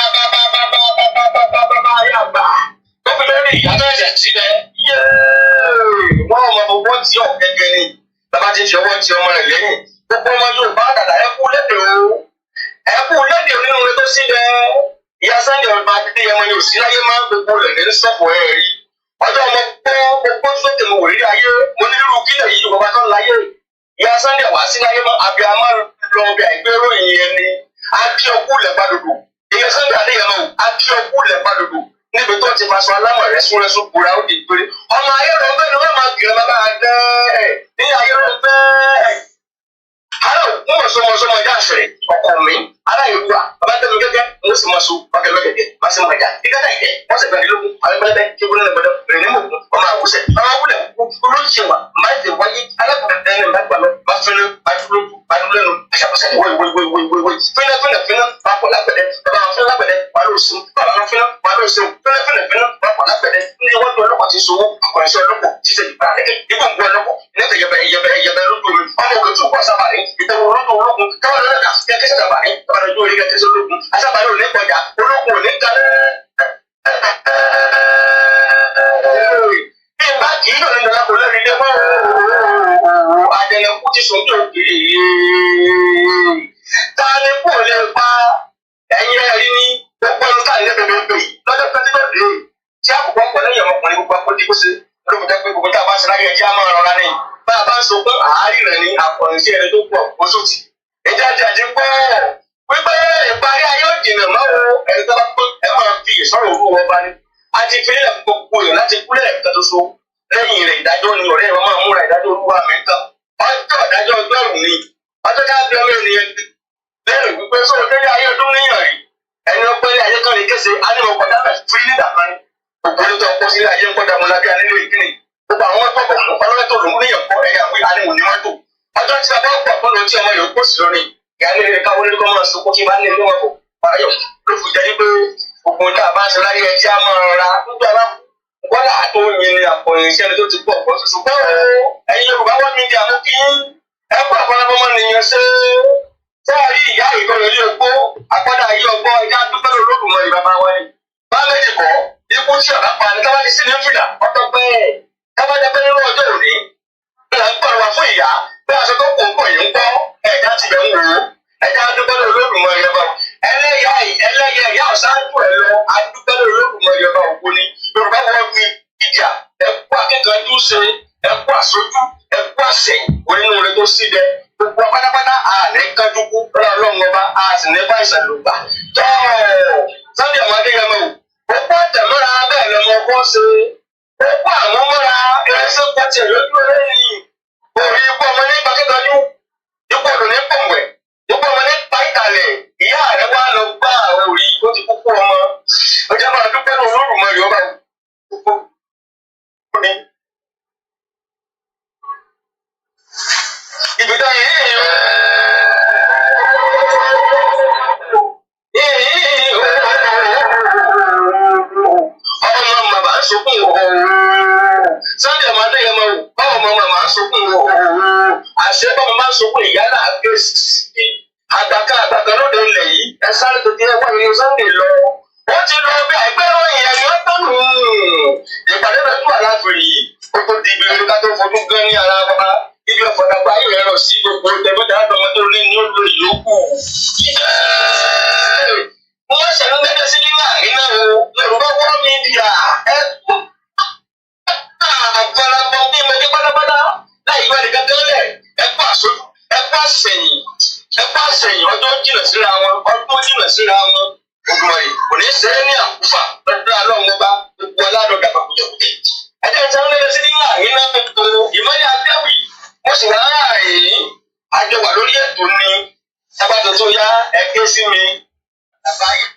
ayé àgbà tó fi lórí ìyá tó ẹ̀jẹ̀ sílẹ̀ wọ́n ọmọ gbogbo tí ọ̀ gẹ́gẹ́ ni bàbá ti fi ọwọ́ ti ọmọ rẹ̀ lẹ́yìn gbogbo ọmọ Yorùbá dàda ẹkú lédè onínú rẹ̀ tó sílẹ̀ ìyá Sunday ọba Adéyẹmọ ni òsì láyé máa ń gbogbo rẹ̀ ní sọ́pọ̀ ẹ̀ rí ọjọ́ ọmọ gbogbo sókè mo wò rí ayé mo ní irú kílẹ̀ yìí Yorùbá tó ń láyé ìyá Sunday wá sí láyé mọ́ abiyamọ lọ bí àìgbéró ìyẹn ni akí ọkú lẹ̀ gbàdúgbò ìyá Sunday Adéyẹmọ akí ọkú lẹ̀ gbàdúgbò níbi tó ti faṣọ alámọ̀ rẹ́súrẹ́sú kura ó di péré ọmọ ayé rẹ̀ ń bẹ́ẹ̀ ni wọ́n máa kiri bàbá àgbẹ̀ ní ayé rẹ̀ ń bẹ́ẹ̀. Hello, mo mọ̀ sọmọ ẹja àṣẹrẹ̀ ọkọ mi aláìlúwa bàbá tẹ̀mí gẹ́gẹ́ mo sì mọ̀ so ọ̀gẹ̀mẹ̀gẹ̀gẹ̀ má sì mọ̀ ẹja ìgbàdá ìjẹ́ wọ́n sì gbẹ̀dẹ̀ lógún àwọn ẹgbẹ́ tí gbóná lẹ́gbẹ̀dẹ̀ rẹ̀ ní mọ̀kún ọmọ àwùsẹ̀ ọmọ àwùlẹ̀ olóṣèlú wa máa ti wáyé alákùnrin ẹni máa gbà lọ máa fẹ́lẹ́ máa dúró lẹ́nu àṣàkọsẹ̀ wọ́ọ̀wọ́ọ̀wọ́ọ̀wọ́ fẹ́lẹ́ máa pọ̀ lágbẹ̀dẹ̀ bàbá wọn fẹ́lẹ́ lágbẹ̀dẹ̀ wà ló sùn bàbá wọn fẹ́lẹ́ wà ló sùn fẹ́lẹ́ máa pọ̀ lágbẹ̀dẹ̀ ní wọ́n tó ọlọ́pàá ti sọ àkọ̀rẹ́sẹ̀ ọlọ́pàá títẹ̀ ìgbà rẹ̀ ibùn gbọ́ ọlọ́pàá nígbà yẹbẹ lójú omi ọmọ òkè tó kọ́ sábàrí ìtẹ̀wọ̀ ológun káwọn ọlọ́dà kẹ́kẹ́ sábàrí káwọn ọjọ́ orí kẹ́kẹ́ sólógun asábàrí ò ní kọjá ológun ò ní kalẹ́. bí n bá kì í lòlẹ́ lọ́la kò lẹ́rìí lé mọ́ àjẹlẹ̀kú ti sùn tó kiri ta ni kò lè pa ẹ̀yìn ẹ̀rí ní gbogbo ọdún káàdì lẹ́gbẹ̀ẹ́ lọ́jọ́ pẹ́ẹ́tẹ́pẹ́ tí àkùkọ pọ̀ lẹ́yìn ọmọkùnrin gbogbo akóde kó ṣe olóògùn jẹ́ pé gbogbo tá a bá ṣe láyé ẹjẹ́ á máa rọra ní bá a bá ń sọ pé àárí rẹ̀ ní àkọ̀rìnsí ẹni tó pọ̀ oṣù tì ẹjẹ́ àjàjì pọ̀ wípé ìparí ayé ò jìnnà mọ́ o ẹni tó bá pé ẹ máa fi ìsọ̀rọ̀ òru wọn bá ní a ti fi nílẹ̀ gbogbo èèyàn láti kúlẹ̀ ẹ̀ka tó so lẹ́yìn rẹ̀ ìdájọ́ ni ọ̀rẹ́ wọn máa múra ìdájọ́ olúwa mi kan ọjọ́ ìdájọ́ ọgbẹ́rún ni ọjọ́ ká bí ọmọ ènìyàn lẹ́rù wípé sọ̀rọ̀ tẹ́lẹ̀ ayé ọdún níyàn rí ẹni ọpẹ́ ní ayé kan lè kése ánìmọ̀ kọjá bẹ̀ fún nígbà kan ní òkúrú tó ọkọ sílẹ̀ ayé ń kọjá mọ́ lábẹ́ ànílò ìkíni gbogbo àwọn ọgbọ̀n ọlọ́rẹ́ tó lòún níyàn kọ́ ẹ̀yà wí ánìmọ̀ ní mọ́tò ọjọ́ tí a bá gbà fún lóun tí ọmọ yòókù sí lónìí ìyá ní ilé káwọn oníkọ́ máa sọ kókí bá ní ilé wọn kò báyọ̀ ló fi jẹ́ pé gbogbo tá a bá ṣe láyé ẹjẹ́ á máa ra nígbà bá wọ́lá tó yin ní àpọ̀yìn iṣẹ́ tó ti pọ̀ pọ̀ ṣùgbọ́n ẹ̀yin Yorùbá wọ́n mi di àmú kí ẹ̀kọ́ àfọlábọ́mọ nìyẹn ṣe tẹ́ a rí ìyá ìkọlù ilé ogbó àpọ́dà ayé ọgbọ́n ẹja dúpẹ́ Olódùmarè bàbá wa ni bá méjì kọ́ ikú tí ọ̀dà pa ní kábàdí sí ní fìlà ọ̀tọ̀ pé kábàdí pé nínú ọjọ́ òní ìlà ń pọ̀rọ̀ wá fún ìyá bí aṣọ tó kò ń pọ̀ yìí ń kọ́ ẹ̀dá ti bẹ̀ ń wò ó ẹja dúpẹ́ Olódùmarè bàbá ẹlẹ́yà ìyá ọ̀sáájú ẹ̀ lọ adúpẹ́ Olódùmarè bàbá òkú ni Yorùbá wọ́n mi ìjà ẹ̀kú akẹ́kọ̀ọ́ ṣe ẹ̀kú àṣojú ẹ̀kú àṣẹ onínú rẹ̀ tó sí bẹ gbogbo pátápátá àní kájúkú Ọlọ́run ọba a sì ní bá ìṣàlùgbà tó Sunday Adéyẹmọ o gbogbo àtẹ̀mọ́ra bẹ́ẹ̀ lọ́mọ ọkọ ṣe gbogbo àwọn mọ́ra ẹ̀ṣẹ́ pọ̀tì lójú lẹ́yìn orí ikú ọmọ ní pàkẹ́tọ́jú ikú ọdún ní pọ̀nwẹ̀ ikú ọmọ ní pàìtàlẹ̀ ìyá rẹ̀ wá lọ gbá àwọn orí ó ti kúkú ọmọ ọjọ́ máa dúpẹ́ Olódùmarè ọba ibi tó yẹ ọmọ màmá sọkún Sunday Adéyẹmọ ọmọ màmá sọkún àṣẹ bọ́mọ máa sọkún ìyá náà gbé sí àgbàkà lóde ilẹ̀ yìí ẹ sáré tètè ẹ wá ìrìn Sunday lọ wọ́n ti lọ bí àìpẹ́ ròyìn ẹ̀rí wọ́n tán nù ìpàdé rẹ̀ tó àláfẹ́ yìí ó tó di ibi orí ká tó fojú gan ní ara wa ibi ọ̀fọ̀dàgbà ayé rẹ̀ rọ̀ sí gbogbo tẹ̀gbọ́dà àtọmọ tó ní ní olú ìyókù. wọ́n ṣẹ̀lú gẹ́gẹ́ sí nígbà iná o Yorùbá wọ́n mídíà àgbàlagbọ̀ bí mẹ́jẹ pátápátá láì gbọ́ nìkan kẹ́lẹ̀ ẹ̀kọ́ àṣojú ẹ̀kọ́ àṣẹyìn ọjọ́ jìnà síra wọn ọdún jìnà síra wọn gbogbo ẹ̀ kò ní sẹ́yìn ní àkúfà lọ́dọ̀ alọ́ọ̀mọba gbogbo aládọ́gba kùjẹ̀kùjẹ̀ ẹ̀jẹ̀ ìṣẹ́wọ́n lẹ́yìn sí nígbà iná gbogbo ìmọ̀lẹ́ adéwì mo sì wá àyìn àjọwà lórí ètò ni sábàtò tó yá ẹ ké sí mi àbáyé